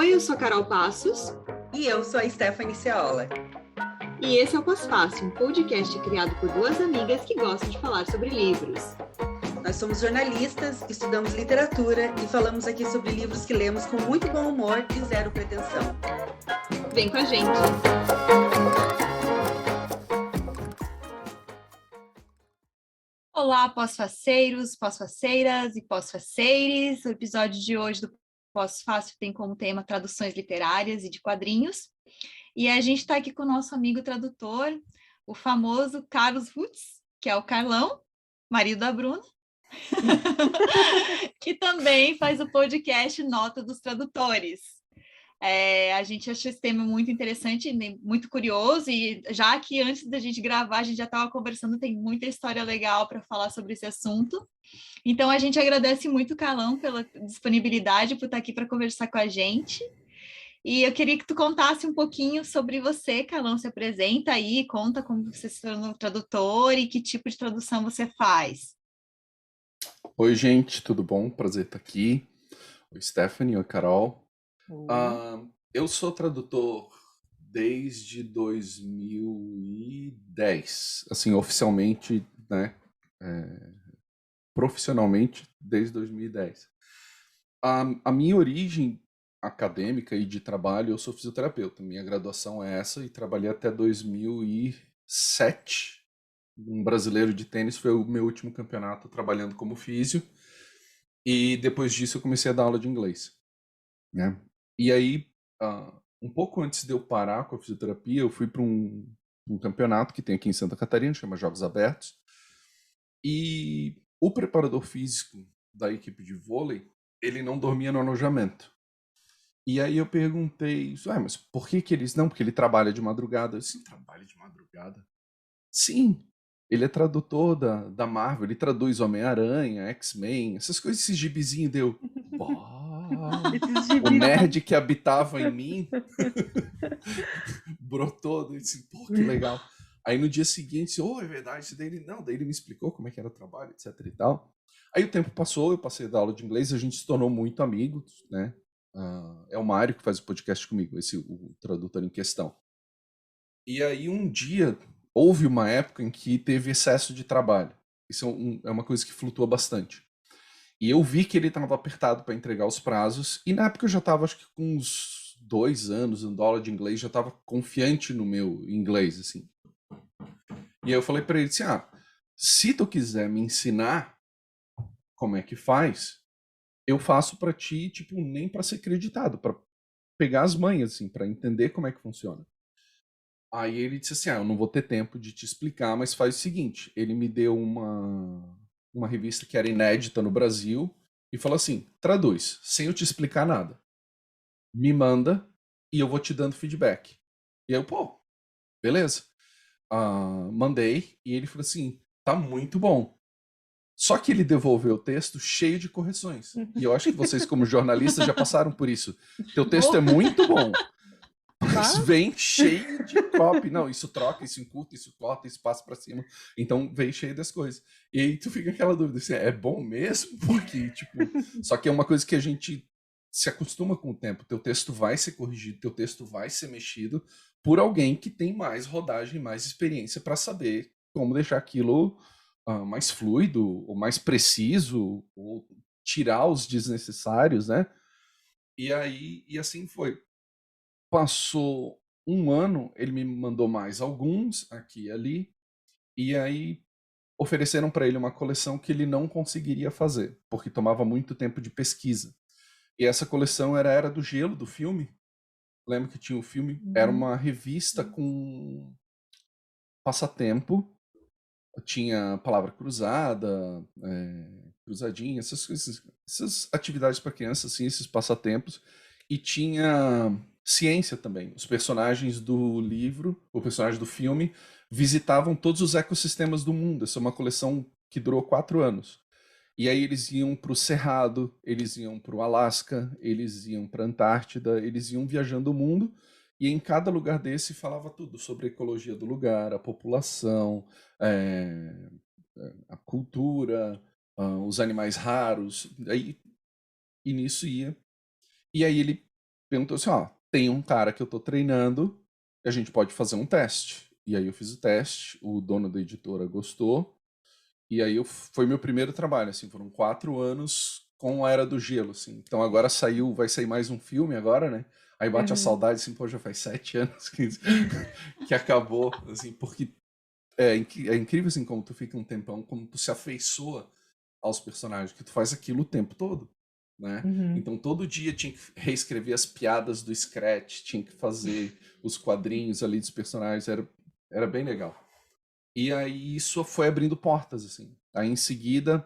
Oi, eu sou a Carol Passos. E eu sou a Stephanie Ceola. E esse é o Pós-Fácil, um podcast criado por duas amigas que gostam de falar sobre livros. Nós somos jornalistas, estudamos literatura e falamos aqui sobre livros que lemos com muito bom humor e zero pretensão. Vem com a gente! Olá, pós-faceiros, pós-faceiras e pós-faceires. O episódio de hoje do Pós-Fácil tem como tema traduções literárias e de quadrinhos. E a gente está aqui com o nosso amigo tradutor, o famoso Carlos Rutz, que é o Carlão, marido da Bruna, que também faz o podcast Nota dos Tradutores. A gente achou esse tema muito interessante, muito curioso, e já que antes da gente gravar, a gente já estava conversando, tem muita história legal para falar sobre esse assunto. Então, a gente agradece muito, Carlão, pela disponibilidade, por estar aqui para conversar com a gente. E eu queria que tu contasse um pouquinho sobre você, Carlão, se apresenta aí, conta como você se tornou tradutor e que tipo de tradução você faz. Oi, gente, tudo bom? Prazer estar aqui. Oi, Stephanie, oi, Carol. Eu sou tradutor desde 2010, assim, oficialmente, né, profissionalmente, desde 2010. A minha origem acadêmica e de trabalho, eu sou fisioterapeuta. Minha graduação é essa e trabalhei até 2007. Um brasileiro de tênis foi o meu último campeonato trabalhando como físio. E depois disso eu comecei a dar aula de inglês, né? E aí, um pouco antes de eu parar com a fisioterapia, eu fui para um campeonato que tem aqui em Santa Catarina, chama Jogos Abertos. E o preparador físico da equipe de vôlei, ele não dormia no alojamento. E aí eu perguntei, mas por que eles não? Porque ele trabalha de madrugada. Eu disse, trabalha de madrugada? Sim, ele é tradutor da Marvel, ele traduz Homem-Aranha, X-Men, essas coisas, esse gibizinho deu. O nerd que habitava em mim brotou, eu disse, pô, que legal. Aí no dia seguinte, é verdade, daí ele me explicou como é que era o trabalho, etc e tal. Aí o tempo passou, eu passei a dar aula de inglês, a gente se tornou muito amigos, né? É o Mário que faz o podcast comigo, o tradutor em questão. E aí um dia, houve uma época em que teve excesso de trabalho. Isso é uma coisa que flutua bastante. E eu vi que ele estava apertado para entregar os prazos, e na época eu já estava, acho que com uns 2 anos, dando aula de inglês, já estava confiante no meu inglês, assim. E aí eu falei para ele assim, se tu quiser me ensinar como é que faz, eu faço para ti, tipo, nem para ser acreditado, para pegar as manhas, assim, para entender como é que funciona. Aí ele disse assim, eu não vou ter tempo de te explicar, mas faz o seguinte, ele me deu uma revista que era inédita no Brasil e falou assim, traduz, sem eu te explicar nada. Me manda e eu vou te dando feedback. E aí eu, beleza. Mandei e ele falou assim, tá muito bom. Só que ele devolveu o texto cheio de correções. E eu acho que vocês, como jornalistas, já passaram por isso. Teu texto é muito bom, mas vem cheio de copy. Não, isso troca, isso encurta, isso corta, isso passa pra cima. Então vem cheio das coisas. E aí tu fica aquela dúvida, assim, é bom mesmo? Porque, tipo... Só que é uma coisa que a gente se acostuma com o tempo. Teu texto vai ser corrigido, teu texto vai ser mexido por alguém que tem mais rodagem, mais experiência para saber como deixar aquilo mais fluido, ou mais preciso, ou tirar os desnecessários, né? E assim foi. Passou um ano, ele me mandou mais alguns aqui e ali, e aí ofereceram para ele uma coleção que ele não conseguiria fazer, porque tomava muito tempo de pesquisa. E essa coleção era a Era do Gelo, do filme. Lembro que tinha o filme, era uma revista com passatempo, tinha palavra cruzada, cruzadinha, essas coisas, essas atividades para crianças, assim, esses passatempos, e tinha ciência também. Os personagens do livro, o personagem do filme, visitavam todos os ecossistemas do mundo. Essa é uma coleção que durou 4 anos. E aí eles iam para o Cerrado, eles iam para o Alasca, eles iam para a Antártida, eles iam viajando o mundo, e em cada lugar desse falava tudo sobre a ecologia do lugar, a população, a cultura, os animais raros, e nisso ia. E aí ele perguntou assim, ó, tem um cara que eu tô treinando, a gente pode fazer um teste. E aí eu fiz o teste, o dono da editora gostou, e aí foi meu primeiro trabalho, assim, foram 4 anos com a Era do Gelo, assim. Então agora vai sair mais um filme agora, né? Aí bate a saudade, assim, pô, já faz 7 anos que acabou, assim, porque é incrível, assim, como tu fica um tempão, como tu se afeiçoa aos personagens, que tu faz aquilo o tempo todo, né? Então todo dia tinha que reescrever as piadas do Scratch, tinha que fazer os quadrinhos ali dos personagens, era bem legal. E aí isso foi abrindo portas, assim. Aí em seguida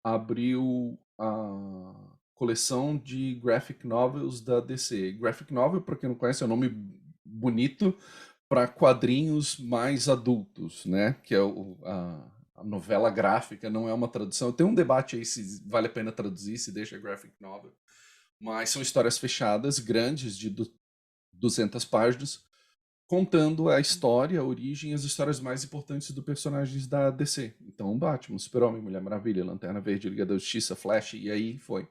abriu a coleção de graphic novels da DC. Graphic novel, para quem não conhece, é um nome bonito para quadrinhos mais adultos, né? Que é a novela gráfica, não é uma tradução. Tem um debate aí se vale a pena traduzir, se deixa graphic novel. Mas são histórias fechadas, grandes, de 200 páginas, contando a história, a origem e as histórias mais importantes dos personagens da DC. Então, Batman, Super-Homem, Mulher Maravilha, Lanterna Verde, Liga da Justiça, Flash, e aí foi.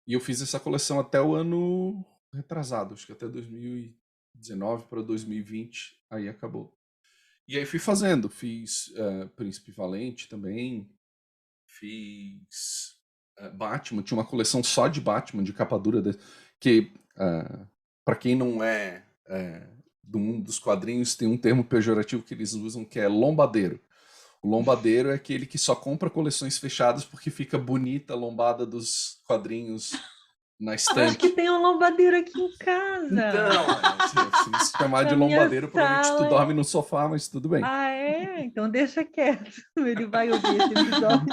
E eu fiz essa coleção até o ano retrasado, acho que até 2019 para 2020, aí acabou. E aí fui fazendo, fiz Príncipe Valente também, fiz Batman, tinha uma coleção só de Batman, de capa dura, que para quem não é do mundo dos quadrinhos, tem um termo pejorativo que eles usam que é lombadeiro. O lombadeiro é aquele que só compra coleções fechadas porque fica bonita a lombada dos quadrinhos na estante. Acho que tem um lombadeiro aqui em casa. Então, se chamar de lombadeiro, provavelmente tu dorme no sofá, mas tudo bem. Ah, é? Então deixa quieto. Ele vai ouvir esse episódio.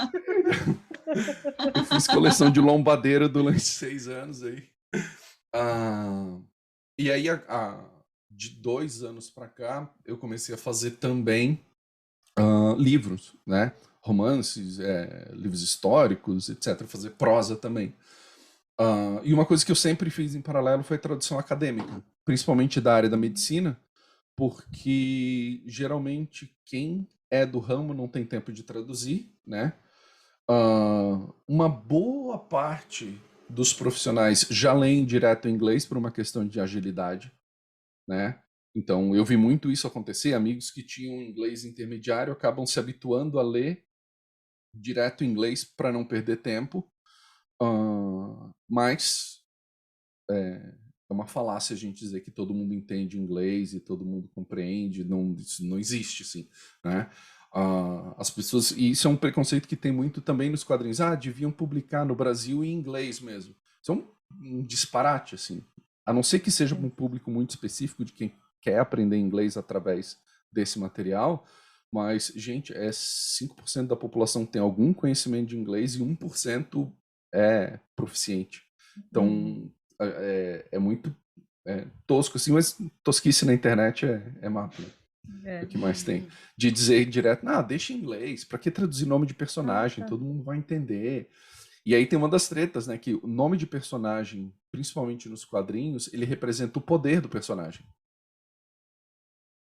Eu fiz coleção de lombadeiro durante 6 anos aí. E aí, de 2 anos pra cá, eu comecei a fazer também livros, né? Romances, livros históricos, etc. Fazer prosa também. E uma coisa que eu sempre fiz em paralelo foi tradução acadêmica, principalmente da área da medicina, porque geralmente quem é do ramo não tem tempo de traduzir, né? Uma boa parte dos profissionais já leem direto em inglês por uma questão de agilidade, né? Então eu vi muito isso acontecer, amigos que tinham inglês intermediário acabam se habituando a ler direto em inglês para não perder tempo. Mas é uma falácia a gente dizer que todo mundo entende inglês e todo mundo compreende, isso não existe, assim, né? As pessoas, e isso é um preconceito que tem muito também nos quadrinhos, deviam publicar no Brasil em inglês mesmo. Isso é um disparate, assim, a não ser que seja um público muito específico de quem quer aprender inglês através desse material, mas, gente, 5% da população tem algum conhecimento de inglês e 1% é proficiente. Então, é muito tosco, assim, mas tosquice na internet é mato, né? O que mais tem? De dizer direto, deixa em inglês, pra que traduzir nome de personagem? Todo mundo vai entender. E aí tem uma das tretas, né, que o nome de personagem, principalmente nos quadrinhos, ele representa o poder do personagem.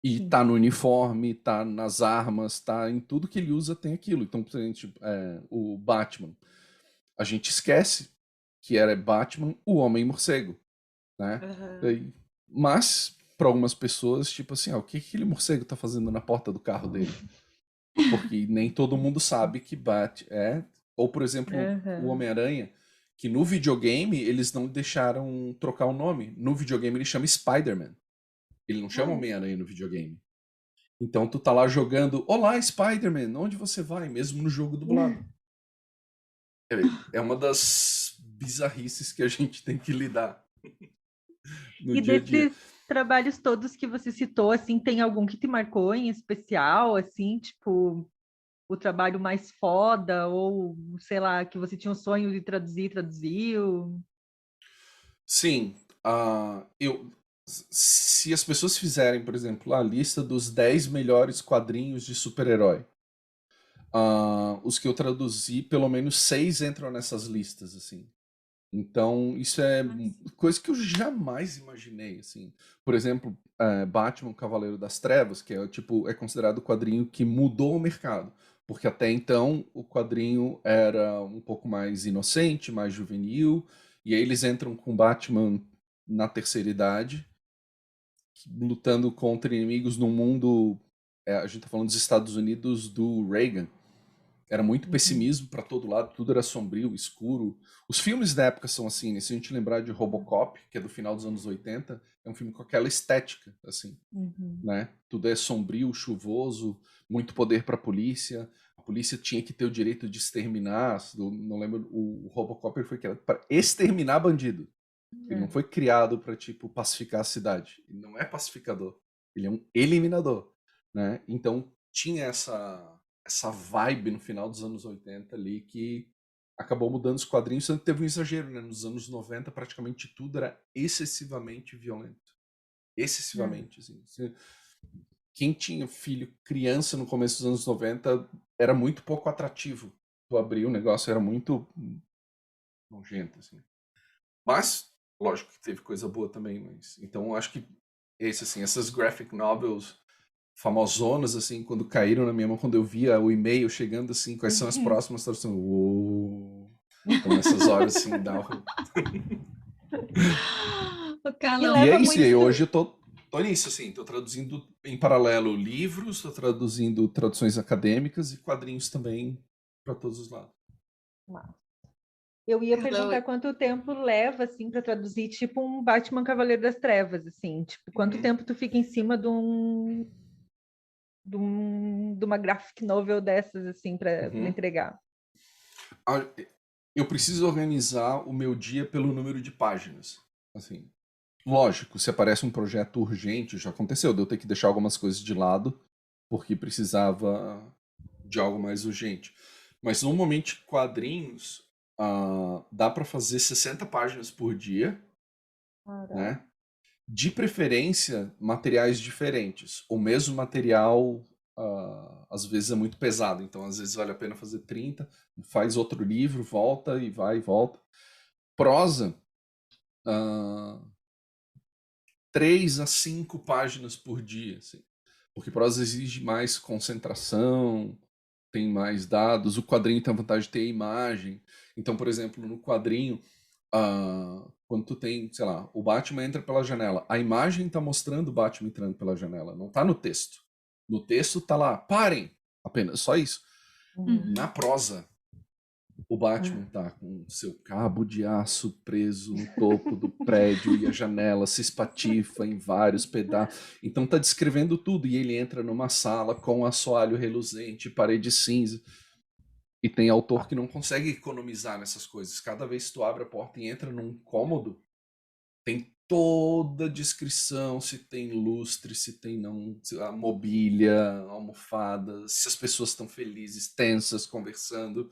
E tá no uniforme, tá nas armas, tá em tudo que ele usa tem aquilo. Então, por exemplo, o Batman, a gente esquece que era Batman, o Homem-Morcego, né? Mas, para algumas pessoas, tipo assim, o que aquele morcego tá fazendo na porta do carro dele? Porque nem todo mundo sabe que Ou, por exemplo, o Homem-Aranha, que no videogame eles não deixaram trocar o nome. No videogame ele chama Spider-Man. Ele não chama Homem-Aranha no videogame. Então tu tá lá jogando, olá Spider-Man, onde você vai? Mesmo no jogo dublado. É uma das bizarrices que a gente tem que lidar no dia a dia. Desses trabalhos todos que você citou, assim, tem algum que te marcou em especial, assim, tipo, o trabalho mais foda, ou, sei lá, que você tinha um sonho de traduzir, traduziu? Sim. Se as pessoas fizerem, por exemplo, a lista dos 10 melhores quadrinhos de super-herói, os que eu traduzi, pelo menos 6 entram nessas listas, assim. Então, isso é coisa que eu jamais imaginei, assim. Por exemplo, Batman, Cavaleiro das Trevas, que é considerado o quadrinho que mudou o mercado. Porque até então, o quadrinho era um pouco mais inocente, mais juvenil, e aí eles entram com Batman na terceira idade, lutando contra inimigos num mundo. A gente tá falando dos Estados Unidos do Reagan. Era muito pessimismo para todo lado, tudo era sombrio, escuro. Os filmes da época são assim, né? Se a gente lembrar de Robocop, que é do final dos anos 80, é um filme com aquela estética, assim, né? Tudo é sombrio, chuvoso, muito poder para a polícia tinha que ter o direito de exterminar, não lembro, o Robocop ele foi criado para exterminar bandido. Ele não foi criado para, tipo, pacificar a cidade. Ele não é pacificador, ele é um eliminador, né? Então tinha essa vibe no final dos anos 80 ali que acabou mudando os quadrinhos, tanto que teve um exagero, né? Nos anos 90 praticamente tudo era excessivamente violento. Excessivamente, assim. Quem tinha filho criança no começo dos anos 90 era muito pouco atrativo. Tu abrir o negócio era muito nojento, assim. Mas, lógico que teve coisa boa também, mas... Então, acho que essas graphic novels famosonas, assim, quando caíram na minha mão, quando eu via o e-mail chegando, assim, quais são as próximas, eu assim, então, nessas horas, assim, dá o... E é isso, e aí hoje eu tô nisso, assim, tô traduzindo em paralelo livros, tô traduzindo traduções acadêmicas e quadrinhos também para todos os lados. Eu ia perguntar quanto tempo leva, assim, para traduzir, tipo, um Batman Cavaleiro das Trevas, assim, tipo, quanto tempo tu fica em cima de uma graphic novel dessas, assim, para entregar? Eu preciso organizar o meu dia pelo número de páginas, assim. Lógico, se aparece um projeto urgente, já aconteceu, de eu ter que deixar algumas coisas de lado, porque precisava de algo mais urgente. Mas normalmente quadrinhos dá para fazer 60 páginas por dia, né? De preferência, materiais diferentes. O mesmo material às vezes é muito pesado, então às vezes vale a pena fazer 30, faz outro livro, volta e vai e volta. Prosa, 3 a 5 páginas por dia, assim. Porque prosa exige mais concentração, tem mais dados, o quadrinho tem a vantagem de ter imagem. Então, por exemplo, no quadrinho, quando tu tem, sei lá, o Batman entra pela janela, a imagem tá mostrando o Batman entrando pela janela, não tá no texto. No texto tá lá, parem! Apenas, só isso. Na prosa, o Batman tá com seu cabo de aço preso no topo do prédio e a janela se espatifa em vários pedaços. Então tá descrevendo tudo e ele entra numa sala com assoalho reluzente, parede cinza. E tem autor que não consegue economizar nessas coisas. Cada vez que tu abre a porta e entra num cômodo, tem toda a descrição, se tem lustre, se tem não, a mobília, almofada, se as pessoas estão felizes, tensas, conversando.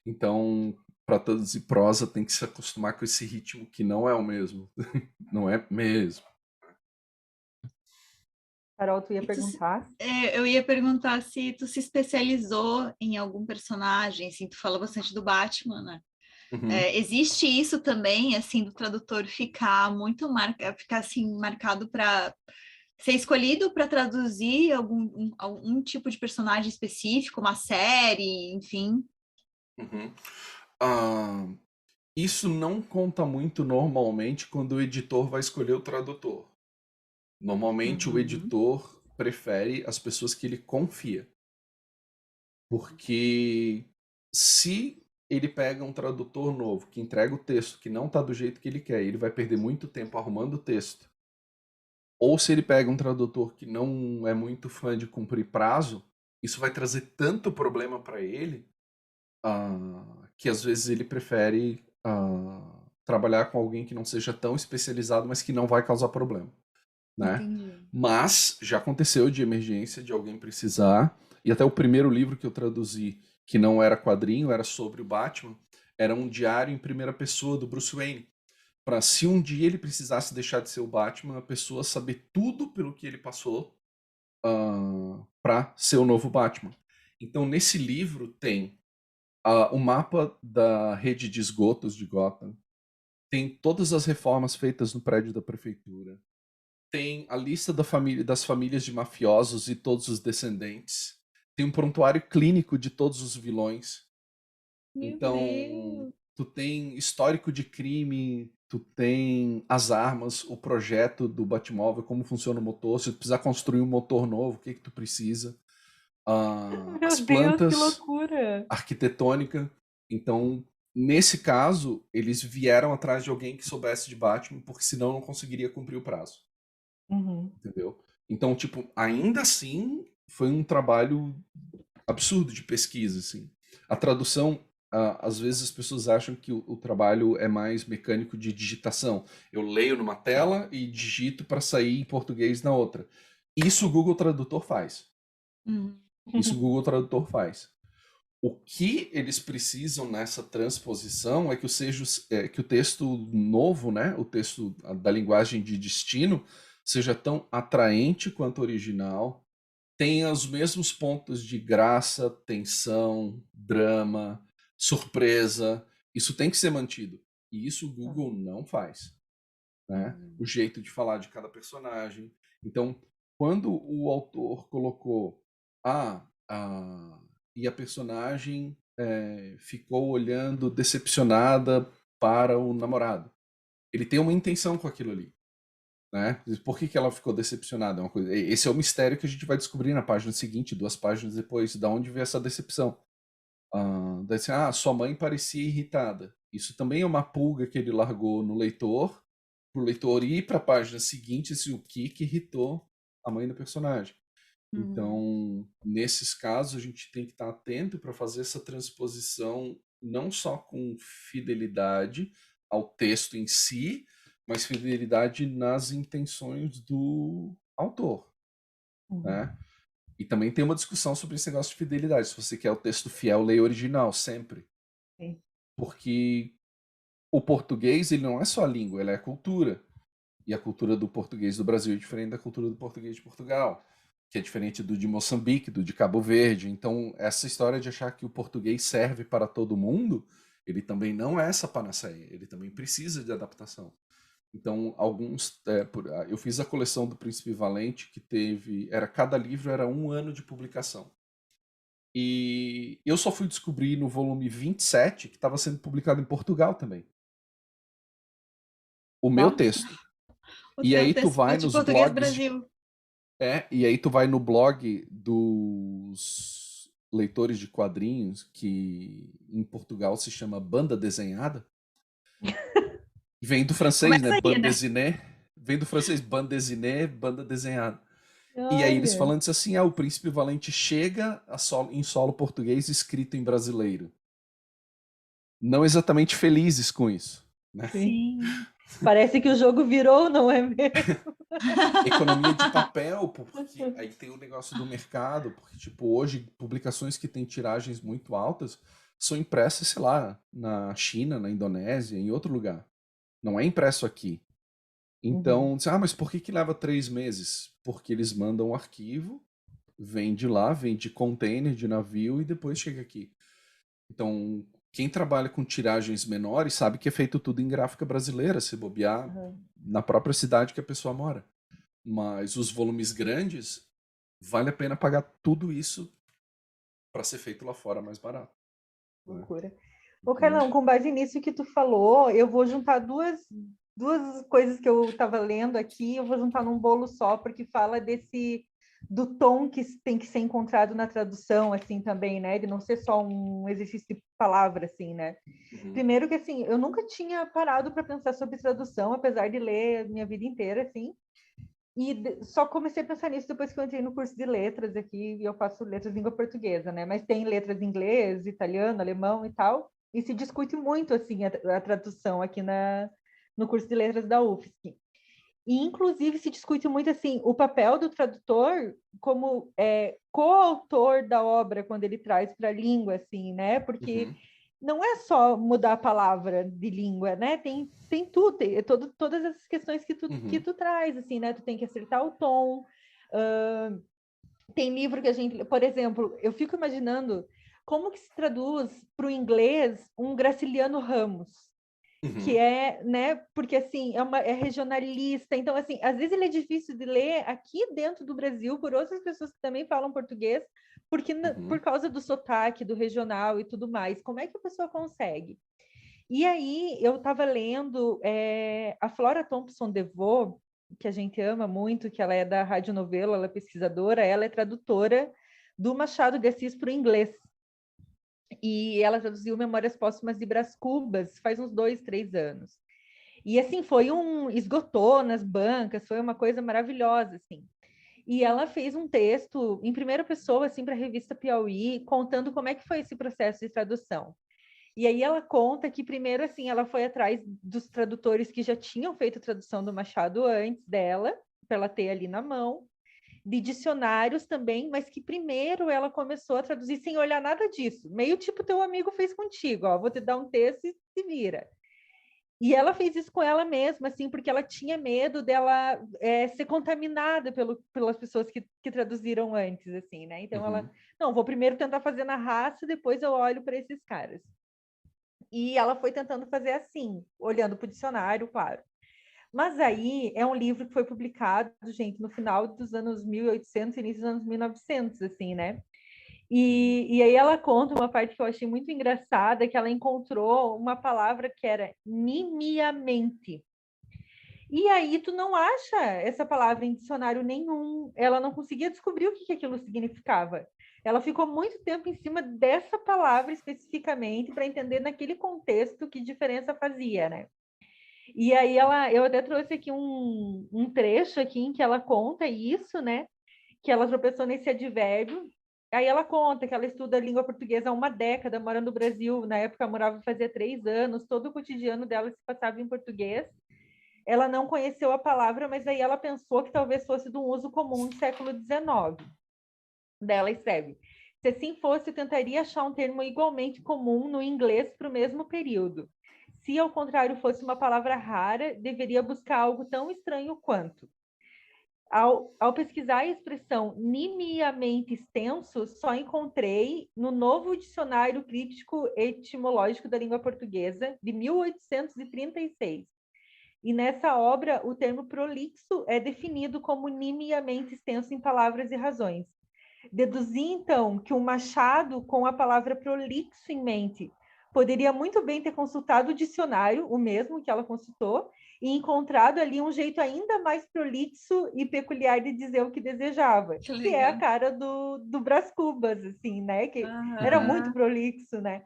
Então, para traduzir prosa, tem que se acostumar com esse ritmo que não é o mesmo. Não é mesmo. Carol, tu ia perguntar? Eu ia perguntar se tu se especializou em algum personagem, assim, tu fala bastante do Batman, né? Existe isso também, assim, do tradutor ficar muito ficar assim marcado para ser escolhido para traduzir algum tipo de personagem específico, uma série, enfim. Isso não conta muito normalmente quando o editor vai escolher o tradutor. Normalmente o editor prefere as pessoas que ele confia. Porque se ele pega um tradutor novo que entrega o texto que não está do jeito que ele quer, ele vai perder muito tempo arrumando o texto. Ou se ele pega um tradutor que não é muito fã de cumprir prazo, isso vai trazer tanto problema para ele que às vezes ele prefere trabalhar com alguém que não seja tão especializado, mas que não vai causar problema. Né? Mas já aconteceu de emergência, de alguém precisar, e até o primeiro livro que eu traduzi, que não era quadrinho, era sobre o Batman, era um diário em primeira pessoa do Bruce Wayne, para se um dia ele precisasse deixar de ser o Batman, a pessoa saber tudo pelo que ele passou para ser o novo Batman. Então nesse livro tem o mapa da rede de esgotos de Gotham, tem todas as reformas feitas no prédio da prefeitura, tem a lista das famílias de mafiosos e todos os descendentes. Tem um prontuário clínico de todos os vilões. Então, tu tem histórico de crime, tu tem as armas, o projeto do Batmóvel, como funciona o motor, se tu precisar construir um motor novo, o que tu precisa. Meu As Deus, que plantas, loucura! arquitetônica. Então, nesse caso, eles vieram atrás de alguém que soubesse de Batman, porque senão não conseguiria cumprir o prazo. Uhum. Entendeu? Então, tipo, ainda assim, foi um trabalho absurdo de pesquisa, assim. A tradução, às vezes as pessoas acham que o trabalho é mais mecânico de digitação. Eu leio numa tela e digito para sair em português na outra. Isso o Google Tradutor faz. Isso o Google Tradutor faz. O que eles precisam nessa transposição é que que o texto novo, né, o texto da linguagem de destino, seja tão atraente quanto o original, tenha os mesmos pontos de graça, tensão, drama, surpresa. Isso tem que ser mantido. E isso o Google não faz, né? O jeito de falar de cada personagem. Então, quando o autor colocou e a personagem ficou olhando decepcionada para o namorado, ele tem uma intenção com aquilo ali. Né? Por que ela ficou decepcionada? Esse é o mistério que a gente vai descobrir na página seguinte, 2 páginas depois, da onde veio essa decepção. Daí assim, sua mãe parecia irritada. Isso também é uma pulga que ele largou no leitor, para o leitor ir para a página seguinte, assim, o que irritou a mãe do personagem. Então, nesses casos, a gente tem que estar atento para fazer essa transposição não só com fidelidade ao texto em si, mas fidelidade nas intenções do autor, né? E também tem uma discussão sobre esse negócio de fidelidade. Se você quer o texto fiel, leia o original, sempre. Sim. Porque o português, ele não é só a língua, ele é a cultura. E a cultura do português do Brasil é diferente da cultura do português de Portugal, que é diferente do de Moçambique, do de Cabo Verde. Então, essa história de achar que o português serve para todo mundo, ele também não é essa panaceia, ele também precisa de adaptação. Então, eu fiz a coleção do Príncipe Valente, que cada livro era 1 ano de publicação. E eu só fui descobrir no volume 27 que estava sendo publicado em Portugal também. O meu texto. E aí tu vai nos Português blogs Brasil. e aí tu vai no blog dos leitores de quadrinhos, que em Portugal se chama Banda Desenhada. Vem do francês, né? Começa aí, Bande né? dessinée. Vem do francês, bande dessinée, banda desenhada. E aí eles Olha. falando isso assim, o Príncipe Valente chega em solo português escrito em brasileiro. Não exatamente felizes com isso, né? Sim. Parece que o jogo virou, não é mesmo? Economia de papel, porque aí tem o negócio do mercado, porque tipo, hoje publicações que têm tiragens muito altas são impressas, sei lá, na China, na Indonésia, em outro lugar. Não é impresso aqui. Então, mas por que leva 3 meses? Porque eles mandam um arquivo, vem de lá, vem de container, de navio e depois chega aqui. Então, quem trabalha com tiragens menores sabe que é feito tudo em gráfica brasileira, se bobear na própria cidade que a pessoa mora. Mas os volumes grandes, vale a pena pagar tudo isso para ser feito lá fora mais barato. Loucura. Ô, Carlão, com base nisso que tu falou, eu vou juntar duas coisas que eu estava lendo aqui, eu vou juntar num bolo só, porque fala do tom que tem que ser encontrado na tradução, assim, também, né? De não ser só um exercício de palavra, assim, né? Primeiro que, assim, eu nunca tinha parado para pensar sobre tradução, apesar de ler a minha vida inteira, assim, e só comecei a pensar nisso depois que eu entrei no curso de letras aqui, e eu faço letras de língua portuguesa, né? Mas tem letras em inglês, italiano, alemão e tal, e se discute muito, assim, a tradução aqui no curso de letras da UFSC. E, inclusive, se discute muito, assim, o papel do tradutor como coautor da obra, quando ele traz para a língua, assim, né? Porque não é só mudar a palavra de língua, né? Tem tudo, todas essas questões que tu traz, assim, né? Tu tem que acertar o tom. Tem livro que a gente... Por exemplo, eu fico imaginando como que se traduz para o inglês um Graciliano Ramos, que é, né? Porque, assim, é regionalista. Então, assim, às vezes ele é difícil de ler aqui dentro do Brasil por outras pessoas que também falam português, porque por causa do sotaque, do regional e tudo mais. Como é que a pessoa consegue? E aí eu estava lendo a Flora Thompson DeVoe, que a gente ama muito, que ela é da Rádio Novelo, ela é pesquisadora, ela é tradutora do Machado de Assis para o inglês. E ela traduziu Memórias Póstumas de Brás Cubas faz uns 2, 3 anos. E assim, esgotou nas bancas, foi uma coisa maravilhosa, assim. E ela fez um texto em primeira pessoa, assim, para a revista Piauí, contando como é que foi esse processo de tradução. E aí ela conta que primeiro, assim, ela foi atrás dos tradutores que já tinham feito a tradução do Machado antes dela, para ela ter ali na mão, de dicionários também, mas que primeiro ela começou a traduzir sem olhar nada disso, meio tipo teu amigo fez contigo, ó, vou te dar um texto e se vira. E ela fez isso com ela mesma, assim, porque ela tinha medo dela ser contaminada pelas pessoas que traduziram antes, assim, né? Então ela, não, vou primeiro tentar fazer na raça, depois eu olho para esses caras. E ela foi tentando fazer assim, olhando para o dicionário, claro. Mas aí é um livro que foi publicado, gente, no final dos anos 1800, início dos anos 1900, assim, né? E aí ela conta uma parte que eu achei muito engraçada, que ela encontrou uma palavra que era nimiamente. E aí tu não acha essa palavra em dicionário nenhum. Ela não conseguia descobrir o que aquilo significava. Ela ficou muito tempo em cima dessa palavra especificamente para entender naquele contexto que diferença fazia, né? E aí eu até trouxe aqui um trecho aqui em que ela conta isso, né? Que ela tropeçou nesse advérbio. Aí ela conta que ela estuda a língua portuguesa há uma década, mora no Brasil. Na época morava fazia 3 anos, todo o cotidiano dela se passava em português. Ela não conheceu a palavra, mas aí ela pensou que talvez fosse de um uso comum do século XIX. Dela escreve: se assim fosse, eu tentaria achar um termo igualmente comum no inglês para o mesmo período. Se, ao contrário, fosse uma palavra rara, deveria buscar algo tão estranho quanto. Ao pesquisar a expressão nimiamente extenso, só encontrei no Novo Dicionário Crítico Etimológico da Língua Portuguesa, de 1836. E nessa obra, o termo prolixo é definido como nimiamente extenso em palavras e razões. Deduzi, então, que o Machado, com a palavra prolixo em mente, poderia muito bem ter consultado o dicionário, o mesmo que ela consultou, e encontrado ali um jeito ainda mais prolixo e peculiar de dizer o que desejava, que é a cara do Brás Cubas, assim, né? Que era muito prolixo, né?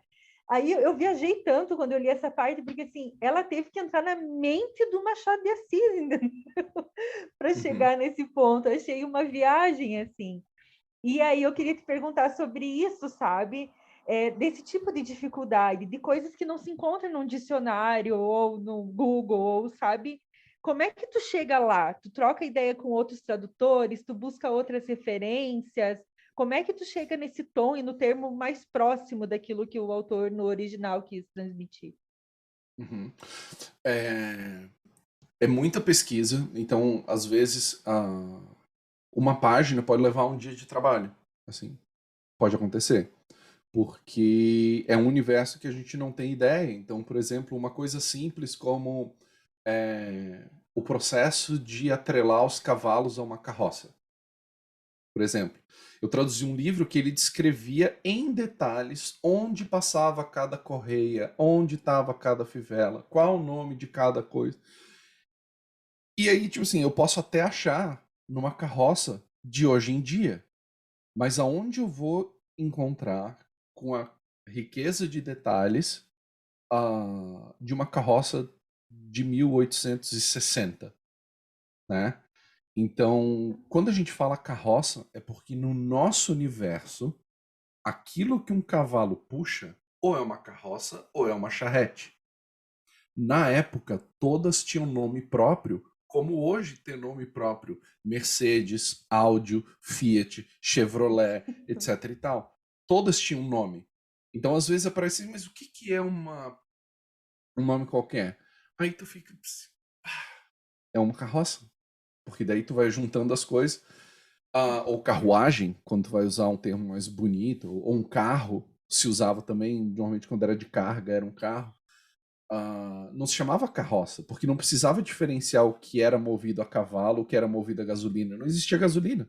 Aí eu viajei tanto quando eu li essa parte, porque assim, ela teve que entrar na mente do Machado de Assis, para chegar nesse ponto. Eu achei uma viagem, assim. E aí eu queria te perguntar sobre isso, sabe? Desse tipo de dificuldade, de coisas que não se encontram num dicionário ou no Google, ou, sabe? Como é que tu chega lá? Tu troca ideia com outros tradutores, tu busca outras referências? Como é que tu chega nesse tom e no termo mais próximo daquilo que o autor no original quis transmitir? É muita pesquisa, então às vezes uma página pode levar um dia de trabalho, assim, pode acontecer, porque é um universo que a gente não tem ideia. Então, por exemplo, uma coisa simples como o processo de atrelar os cavalos a uma carroça. Por exemplo, eu traduzi um livro que ele descrevia em detalhes onde passava cada correia, onde estava cada fivela, qual o nome de cada coisa. E aí, tipo assim, eu posso até achar numa carroça de hoje em dia, mas aonde eu vou encontrar com a riqueza de detalhes de uma carroça de 1860, né? Então, quando a gente fala carroça, é porque no nosso universo, aquilo que um cavalo puxa, ou é uma carroça ou é uma charrete. Na época, todas tinham nome próprio, como hoje tem nome próprio Mercedes, Audi, Fiat, Chevrolet, etc e tal. Todas tinham nome. Então, às vezes aparece, mas o que é um nome qualquer? Aí tu fica, é uma carroça. Porque daí tu vai juntando as coisas. Ou carruagem, quando tu vai usar um termo mais bonito, ou um carro, se usava também, normalmente quando era de carga, era um carro. Não se chamava carroça, porque não precisava diferenciar o que era movido a cavalo, o que era movido a gasolina. Não existia gasolina.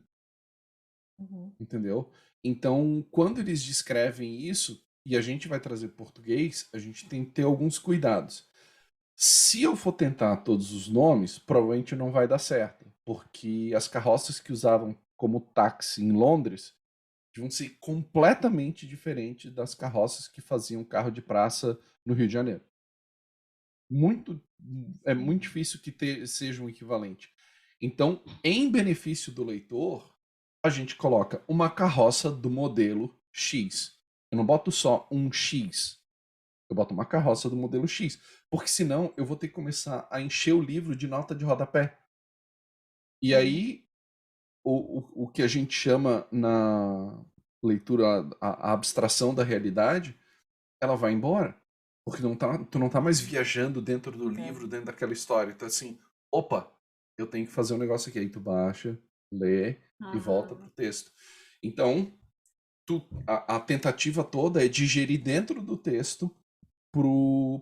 Entendeu? Então, quando eles descrevem isso, e a gente vai trazer português, a gente tem que ter alguns cuidados. Se eu for tentar todos os nomes, provavelmente não vai dar certo, porque as carroças que usavam como táxi em Londres vão ser completamente diferentes das carroças que faziam carro de praça no Rio de Janeiro. É muito difícil que seja um equivalente. Então, em benefício do leitor, a gente coloca uma carroça do modelo X. Eu não boto só um X. Eu boto uma carroça do modelo X. Porque senão eu vou ter que começar a encher o livro de nota de rodapé. E aí, o que a gente chama na leitura a abstração da realidade, ela vai embora. Porque tu não tá mais viajando dentro do livro, dentro daquela história. Então, assim, opa, eu tenho que fazer um negócio aqui. Aí tu baixa, lê e volta pro texto. Então, a tentativa toda é digerir dentro do texto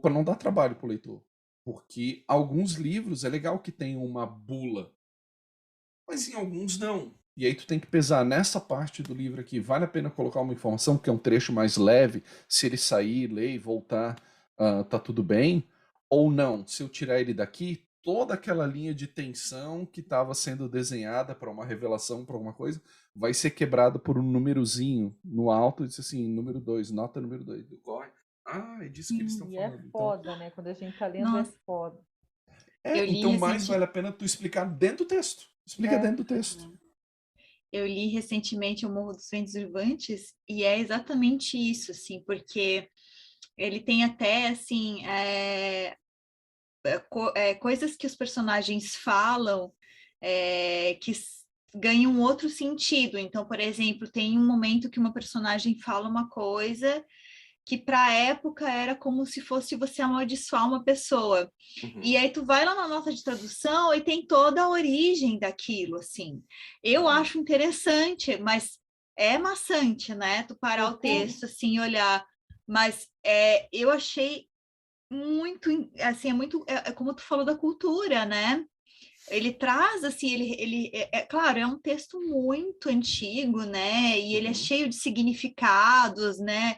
para não dar trabalho pro leitor. Porque alguns livros é legal que tenham uma bula, mas em alguns não. E aí tu tem que pesar nessa parte do livro aqui. Vale a pena colocar uma informação que é um trecho mais leve, se ele sair, ler e voltar, tá tudo bem? Ou não, se eu tirar ele daqui, toda aquela linha de tensão que estava sendo desenhada para uma revelação, para alguma coisa, vai ser quebrada por um númerozinho no alto e diz assim, número 2, nota número 2. Corre. É disso que eles estão falando. É foda, né? Quando a gente tá lendo, Nossa. é foda. Então mais vale a pena tu explicar dentro do texto. Explica dentro do texto. Eu li recentemente O Morro dos Ventos Uivantes e é exatamente isso, assim, porque ele tem até, assim, coisas que os personagens falam que ganham um outro sentido. Então, por exemplo, tem um momento que uma personagem fala uma coisa que para a época era como se fosse você amaldiçoar uma pessoa. E aí tu vai lá na nota de tradução e tem toda a origem daquilo, assim. Eu acho interessante, mas é maçante, né? Tu parar o texto, assim, e olhar. Mas eu achei muito, assim, é como tu falou da cultura, né? Ele traz, assim, claro, é um texto muito antigo, né? E ele é cheio de significados, né?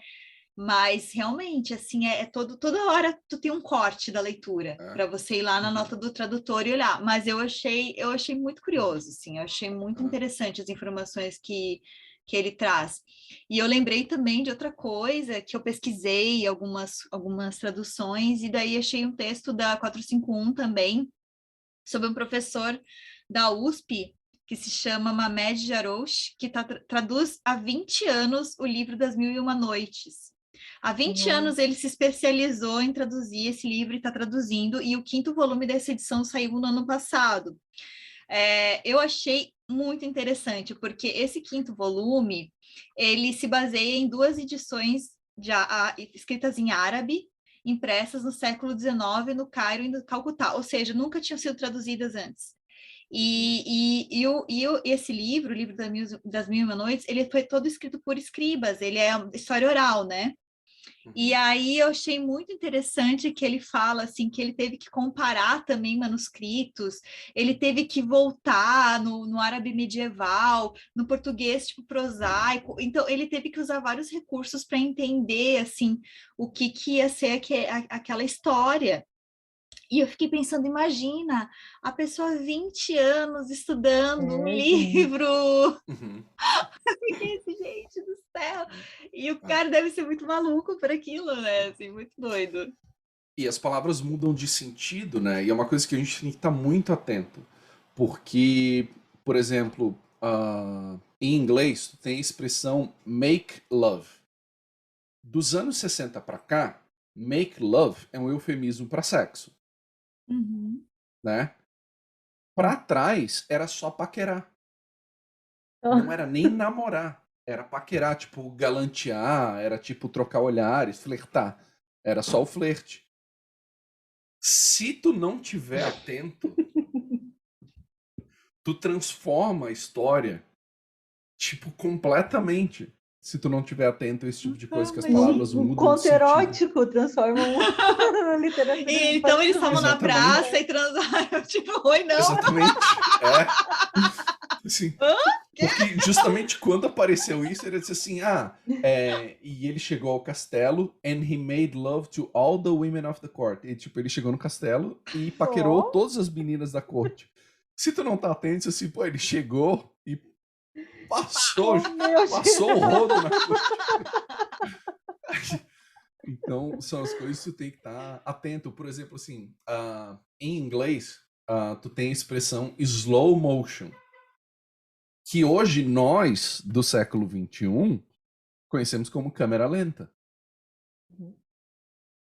Mas realmente, assim, toda hora tu tem um corte da leitura para você ir lá na nota do tradutor e olhar. Mas eu achei muito curioso, assim, eu achei muito interessante as informações que ele traz. E eu lembrei também de outra coisa que eu pesquisei algumas traduções, e daí achei um texto da 451 também, sobre um professor da USP, que se chama Mamed Jarouche, que traduz há 20 anos o livro das Mil e Uma Noites. Há 20 anos ele se especializou em traduzir esse livro e está traduzindo, e o 5º volume dessa edição saiu no ano passado. Eu achei muito interessante, porque esse 5º volume, ele se baseia em 2 edições escritas em árabe, impressas no século XIX, no Cairo e no Calcutá, ou seja, nunca tinham sido traduzidas antes. Esse livro, o livro das Mil e Uma Noites, ele foi todo escrito por escribas, ele é história oral, né? E aí eu achei muito interessante que ele fala assim que ele teve que comparar também manuscritos, ele teve que voltar no árabe medieval, no português tipo prosaico, então ele teve que usar vários recursos para entender assim o que ia ser aquela história. E eu fiquei pensando, imagina, a pessoa 20 anos estudando um livro. Eu fiquei assim, gente do céu. E o cara deve ser muito maluco por aquilo, né? Assim, muito doido. E as palavras mudam de sentido, né? E é uma coisa que a gente tem que estar muito atento. Porque, por exemplo, em inglês, tu tem a expressão make love. Dos anos 60 para cá, make love é um eufemismo para sexo. Né? Para trás era só paquerar. Não era nem namorar, era paquerar, tipo galantear, era tipo trocar olhares, flertar. Era só o flerte. Se tu não tiver atento, tu transforma a história tipo completamente. Se tu não tiver atento a esse tipo de coisa, que as palavras mudam de sentido. Um conto erótico transforma uma literatura. E então eles estavam na praça e transaram, tipo, oi, não. Exatamente. Assim. Porque justamente quando apareceu isso, ele disse assim, e ele chegou ao castelo, and he made love to all the women of the court. E, tipo, ele chegou no castelo e paquerou todas as meninas da corte. Se tu não tá atento, assim, pô, ele chegou e passou o rodo na corte. Então, são as coisas que tu tem que estar atento. Por exemplo, assim, em inglês, tu tem a expressão slow motion, que hoje nós, do século XXI, conhecemos como câmera lenta.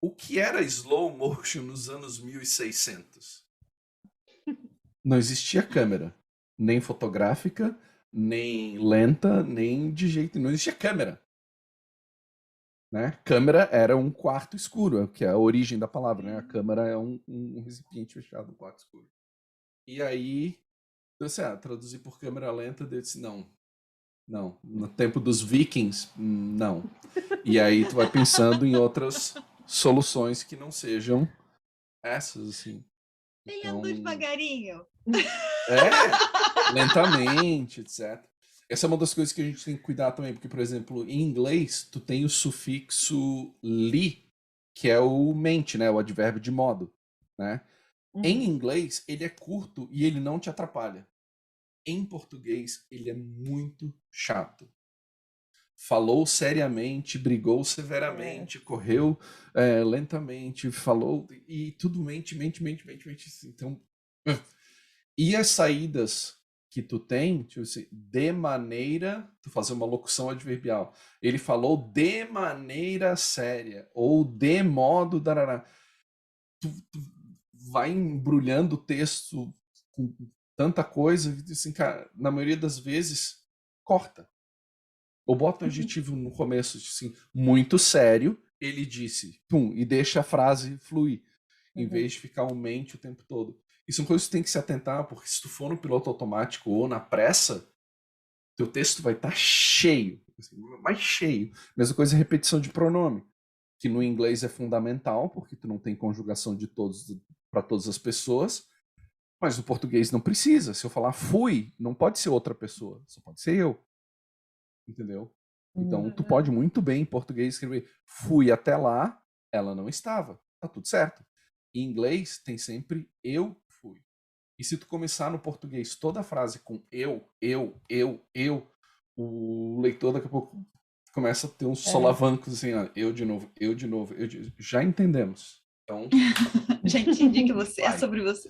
O que era slow motion nos anos 1600? Não existia câmera, nem fotográfica, nem lenta, nem de jeito... Não existia câmera. Né? Câmera era um quarto escuro, que é a origem da palavra, né? A câmera é um recipiente fechado, um quarto escuro. E aí, eu disse, traduzir por câmera lenta, eu disse, não, no tempo dos vikings, não. E aí tu vai pensando em outras soluções que não sejam essas, assim. Ele andou devagarinho. Lentamente, etc. Essa é uma das coisas que a gente tem que cuidar também, porque, por exemplo, em inglês, tu tem o sufixo li, que é o mente, né? O advérbio de modo, né? Em inglês, ele é curto e ele não te atrapalha. Em português, ele é muito chato. Falou seriamente, brigou severamente, correu lentamente, falou, e tudo mente. Então, e as saídas que tu tem, tipo assim, de maneira, tu fazer uma locução adverbial. Ele falou de maneira séria, ou de modo, darará. Tu vai embrulhando o texto com tanta coisa, assim, cara, na maioria das vezes, corta. Ou bota um adjetivo no começo, assim, muito sério, ele disse, pum, e deixa a frase fluir, em vez de ficar um mente o tempo todo. E são coisas que tu tem que se atentar, porque se tu for no piloto automático ou na pressa, teu texto vai estar cheio, assim, mais cheio. Mesma coisa repetição de pronome, que no inglês é fundamental, porque tu não tem conjugação de todos para todas as pessoas, mas no português não precisa. Se eu falar fui, não pode ser outra pessoa, só pode ser eu. Entendeu? Então, tu pode muito bem em português escrever fui até lá, ela não estava. Tá tudo certo. Em inglês, tem sempre eu fui. E se tu começar no português toda a frase com eu, o leitor daqui a pouco começa a ter uns solavancos assim, eu de novo. Já entendemos. Então, já entendi que você é sobre você.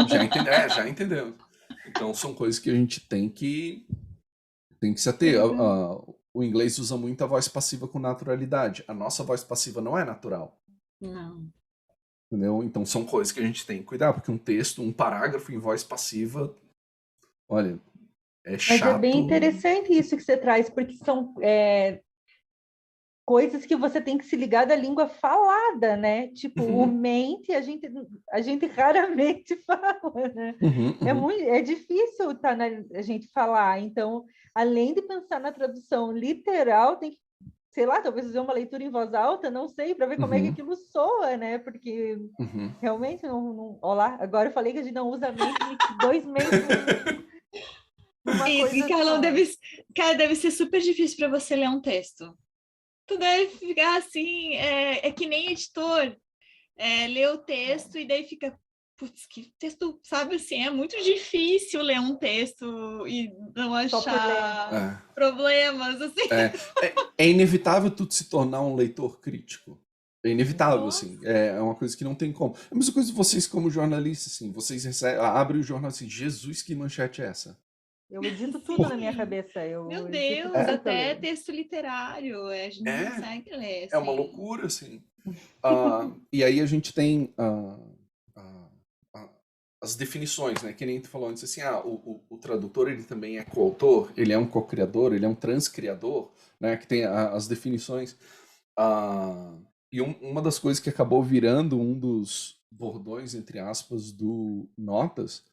Já entendemos. Então, são coisas que a gente tem que se ater. O inglês usa muito a voz passiva com naturalidade. A nossa voz passiva não é natural. Não. Entendeu? Então são coisas que a gente tem que cuidar, porque um texto, um parágrafo em voz passiva, olha, é chato. Mas é bem interessante isso que você traz, porque são coisas que você tem que se ligar da língua falada, né? Tipo, o mente a gente raramente fala, né? É difícil a gente falar. Então, além de pensar na tradução literal, tem que, sei lá, talvez fazer uma leitura em voz alta, não sei, para ver como é que aquilo soa, né? Porque realmente não. Olá, agora eu falei que a gente não usa mente 2 meses. E, Carlão, deve ser super difícil para você ler um texto. Tu deve ficar assim, é que nem editor, lê o texto e daí fica, putz, que texto, sabe assim, é muito difícil ler um texto e não achar problemas, assim. É inevitável tu se tornar um leitor crítico. É inevitável, assim, é uma coisa que não tem como. É a mesma coisa de vocês como jornalistas, assim, vocês abrem o jornal assim, Jesus, que manchete é essa? Eu edito tudo na minha cabeça. Meu Deus, até texto literário, a gente não consegue ler. Assim. É uma loucura, assim. E aí a gente tem as definições, né? Que nem tu falou antes, assim, o tradutor, ele também é coautor, ele é um co-criador, ele é um transcriador, né? Que tem as definições. E uma das coisas que acabou virando um dos bordões, entre aspas, do Notas,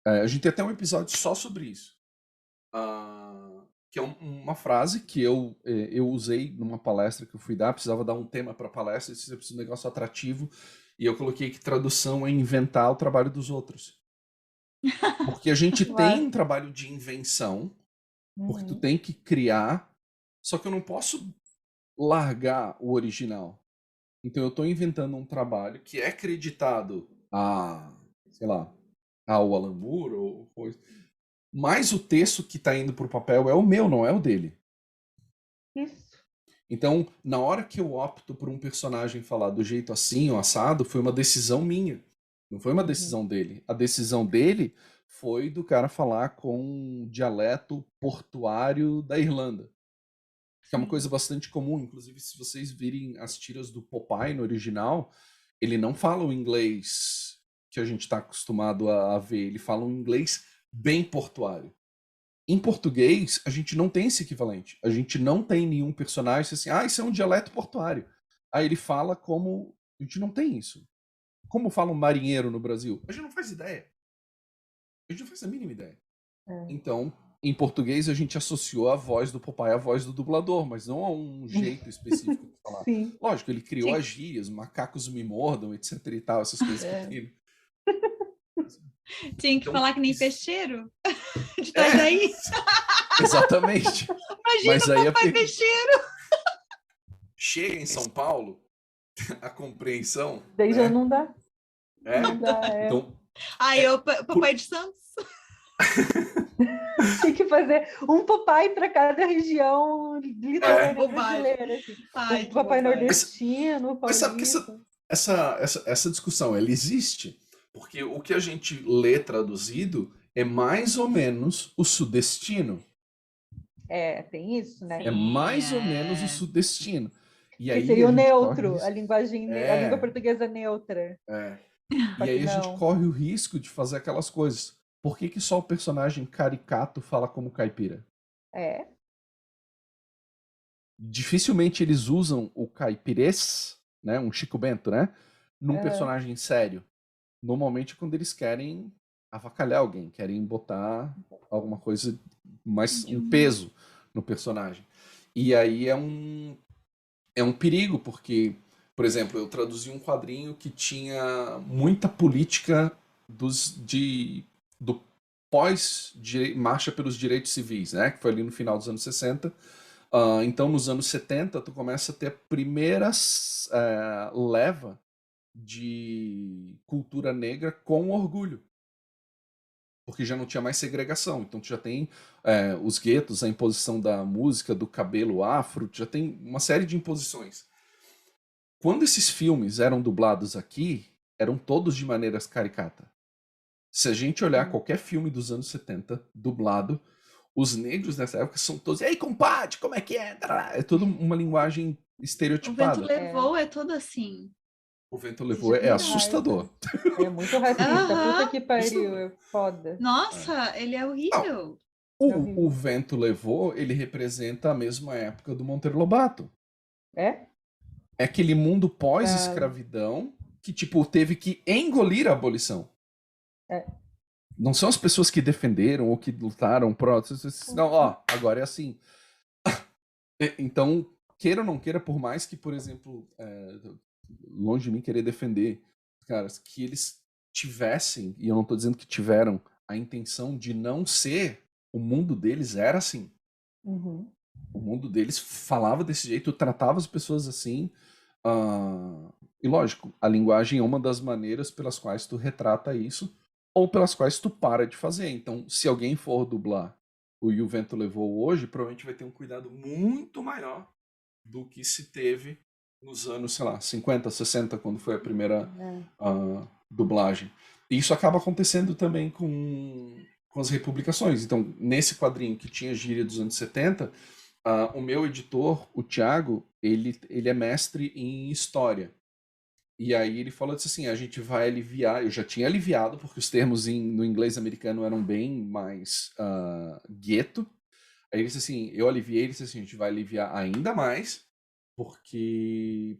a gente tem até um episódio só sobre isso. Que é uma frase que eu usei numa palestra que eu fui dar, precisava dar um tema para a palestra, eu preciso de um negócio atrativo, e eu coloquei que tradução é inventar o trabalho dos outros. Porque a gente tem um trabalho de invenção, Porque tu tem que criar, só que eu não posso largar o original. Então eu estou inventando um trabalho que é acreditado a, sei lá, ao Alan Moore ou coisa. Mas o texto que está indo para o papel é o meu, não é o dele. Isso. Então, na hora que eu opto por um personagem falar do jeito assim ou assado, foi uma decisão minha. Não foi uma decisão dele. A decisão dele foi do cara falar com um dialeto portuário da Irlanda. Que é uma coisa bastante comum. Inclusive, se vocês virem as tiras do Popeye no original, ele não fala o inglês que a gente está acostumado a ver. Ele fala um inglês bem portuário. Em português, a gente não tem esse equivalente. A gente não tem nenhum personagem assim, isso é um dialeto portuário. Aí ele fala como... A gente não tem isso. Como fala um marinheiro no Brasil? A gente não faz ideia. A gente não faz a mínima ideia. Então, em português, a gente associou a voz do Popeye à voz do dublador, mas não a um jeito específico de falar. Sim. Lógico, ele criou as gírias, macacos me mordam, etc e tal, essas coisas que tem. Tinha que falar que nem peixeiro. De Itajaí. Exatamente. Imagina mas o aí papai peixeiro. Chega em São Paulo, a compreensão... Daí já não dá. Não dá, Então, o papai de Santos. Tem que fazer um papai para cada região literalmente brasileira. Assim. O papai nordestino. Mas sabe que essa discussão, ela existe? Porque o que a gente lê traduzido é mais ou menos o sudestino. Tem isso, né? É mais ou menos o sudestino. E aí seria o neutro, a linguagem, a língua portuguesa neutra. E aí a gente corre o risco de fazer aquelas coisas. Por que só o personagem caricato fala como caipira? Dificilmente eles usam o caipirês, né, um Chico Bento, né, num personagem sério. Normalmente quando eles querem avacalhar alguém, querem botar alguma coisa, mais um peso no personagem. E aí é um perigo, porque, por exemplo, eu traduzi um quadrinho que tinha muita política do pós-marcha pelos direitos civis, né, que foi ali no final dos anos 60. Então, nos anos 70, tu começa a ter a primeira leva de cultura negra com orgulho. Porque já não tinha mais segregação. Então, tu já tem os guetos, a imposição da música, do cabelo afro, tu já tem uma série de imposições. Quando esses filmes eram dublados aqui, eram todos de maneiras caricata. Se a gente olhar qualquer filme dos anos 70, dublado, os negros nessa época são todos, ei, compadre, como é que é? É toda uma linguagem estereotipada. O Vento Levou é todo assim. O Vento Levou é assustador. É muito racista, puta que pariu, é foda. Nossa, ele é horrível. O Vento Levou, ele representa a mesma época do Monteiro Lobato. É aquele mundo pós-escravidão que, tipo, teve que engolir a abolição. Não são as pessoas que defenderam ou que lutaram não, agora é assim. Então, queira ou não queira, por mais que, por exemplo, longe de mim querer defender, caras, que eles tivessem, e eu não tô dizendo que tiveram, a intenção de não ser, o mundo deles era assim. O mundo deles falava desse jeito, tratava as pessoas assim. E lógico, a linguagem é uma das maneiras pelas quais tu retrata isso, ou pelas quais tu para de fazer. Então, se alguém for dublar o E o Vento Levou hoje, provavelmente vai ter um cuidado muito maior do que se teve nos anos, sei lá, 50, 60, quando foi a primeira dublagem. E isso acaba acontecendo também com as republicações. Então, nesse quadrinho que tinha gíria dos anos 70, o meu editor, o Thiago, ele é mestre em história. E aí ele falou assim, a gente vai aliviar, eu já tinha aliviado, porque os termos no inglês americano eram bem mais gueto. Aí ele disse assim, eu aliviei, ele disse assim, a gente vai aliviar ainda mais, porque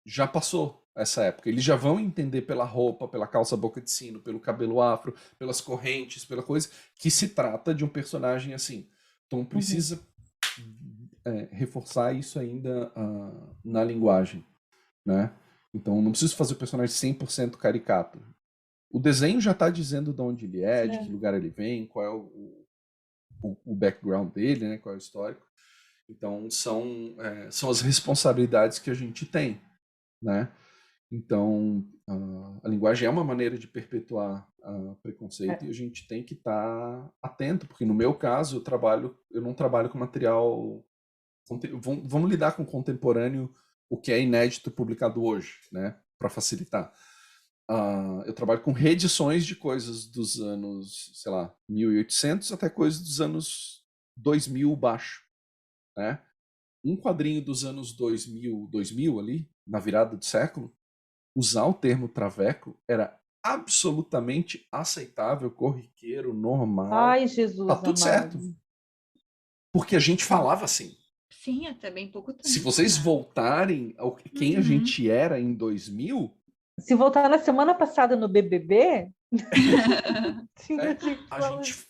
já passou essa época. Eles já vão entender pela roupa, pela calça boca de sino, pelo cabelo afro, pelas correntes, pela coisa, que se trata de um personagem assim. Então precisa reforçar isso ainda na linguagem, né? Então não preciso fazer o personagem 100% caricato. O desenho já está dizendo de onde ele é, de que lugar ele vem, qual é o background dele, né, qual é o histórico. Então, são as responsabilidades que a gente tem, né? Então, a linguagem é uma maneira de perpetuar preconceito e a gente tem que estar atento, porque no meu caso, eu não trabalho com material. Vamos lidar com o contemporâneo, o que é inédito publicado hoje, né? Para facilitar. Eu trabalho com reedições de coisas dos anos, sei lá, 1800 até coisas dos anos 2000 baixo, né? Um quadrinho dos anos 2000 ali, na virada do século, usar o termo traveco era absolutamente aceitável, corriqueiro, normal. Ai, Tá Jesus tudo certo. amado. Porque a gente falava assim. Sim, até bem pouco tempo. Se vocês voltarem ao quem a gente era em 2000, Se voltar na semana passada no BBB,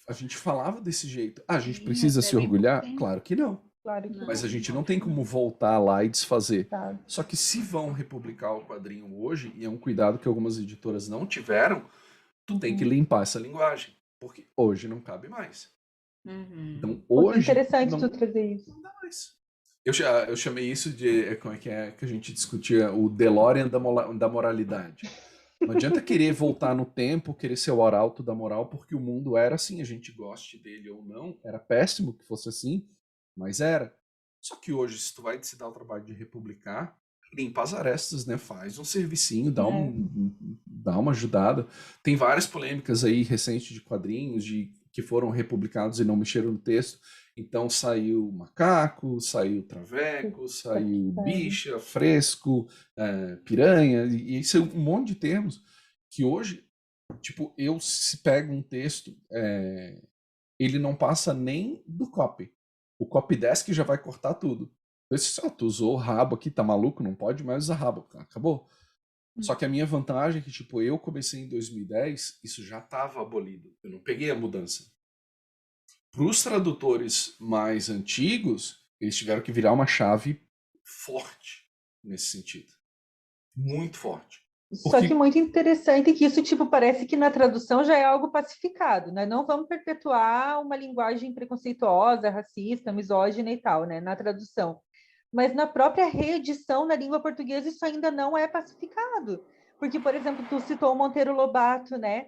a gente falava desse jeito. A gente Sim, precisa até se bem pouco orgulhar? tempo. Claro que não. claro que Não. Mas a gente não óbvio tem que como não. voltar lá e desfazer. Tá. Só que se vão republicar o quadrinho hoje, e é um cuidado que algumas editoras não tiveram, tu tem que limpar essa linguagem. Porque hoje não cabe mais. Uhum. Então Pô, que hoje interessante não, tu trazer isso. não dá mais. Eu chamei isso de, como é que a gente discutia, o DeLorean da moralidade. Não adianta querer voltar no tempo, querer ser o arauto da moral, porque o mundo era assim, a gente goste dele ou não, era péssimo que fosse assim, mas era. Só que hoje, se tu vai se dar o trabalho de republicar, limpa as arestas, né? Faz um servicinho, dá uma ajudada. Tem várias polêmicas aí recentes de quadrinhos que foram republicados e não mexeram no texto. Então saiu macaco, saiu traveco, saiu bicha, fresco, piranha, e isso é um monte de termos que hoje, tipo, eu se pego um texto, ele não passa nem do copy. O copy desk já vai cortar tudo. Tu usou rabo aqui, tá maluco? Não pode mais usar rabo. Acabou. Só que a minha vantagem é que, tipo, eu comecei em 2010, isso já estava abolido. Eu não peguei a mudança. Para os tradutores mais antigos, eles tiveram que virar uma chave forte nesse sentido. Muito forte. Só que muito interessante que isso, tipo, parece que na tradução já é algo pacificado, né? Não vamos perpetuar uma linguagem preconceituosa, racista, misógina e tal, né? Na tradução. Mas na própria reedição na língua portuguesa isso ainda não é pacificado. Porque, por exemplo, tu citou o Monteiro Lobato, né?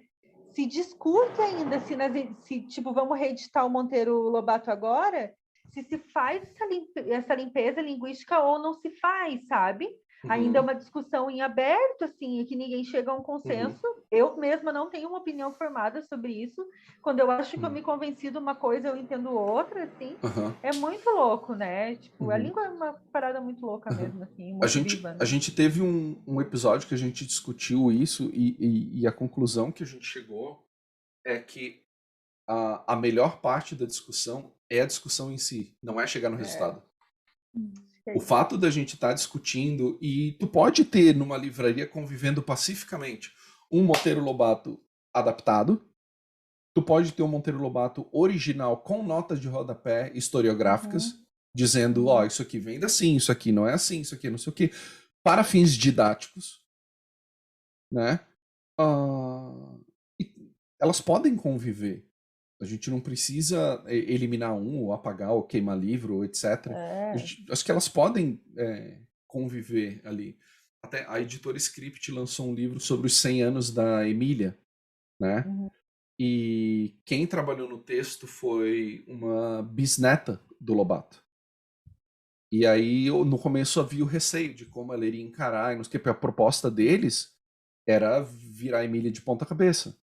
Se discute ainda se tipo, vamos reeditar o Monteiro Lobato agora, se faz essa limpeza linguística ou não se faz, sabe? Ainda é uma discussão em aberto, assim, que ninguém chega a um consenso. Eu mesma não tenho uma opinião formada sobre isso. Quando eu acho que eu me convenci de uma coisa, eu entendo outra, assim. É muito louco, né? Tipo, a língua é uma parada muito louca mesmo, assim, muito viva, né? A gente teve um episódio que a gente discutiu isso e a conclusão que a gente chegou é que a melhor parte da discussão é a discussão em si, não é chegar no resultado. O fato da gente estar discutindo, e tu pode ter numa livraria convivendo pacificamente um Monteiro Lobato adaptado, tu pode ter um Monteiro Lobato original com notas de rodapé historiográficas, dizendo, ó, isso aqui vem assim, isso aqui não é assim, isso aqui não sei o quê, para fins didáticos, né? Elas podem conviver. A gente não precisa eliminar um, ou apagar, ou queimar livro, etc. Acho que elas podem conviver ali. Até a editora Script lançou um livro sobre os 100 anos da Emília, né? E quem trabalhou no texto foi uma bisneta do Lobato. E aí, no começo, havia o receio de como ela iria encarar, e não sei o que, a proposta deles era virar a Emília de ponta cabeça.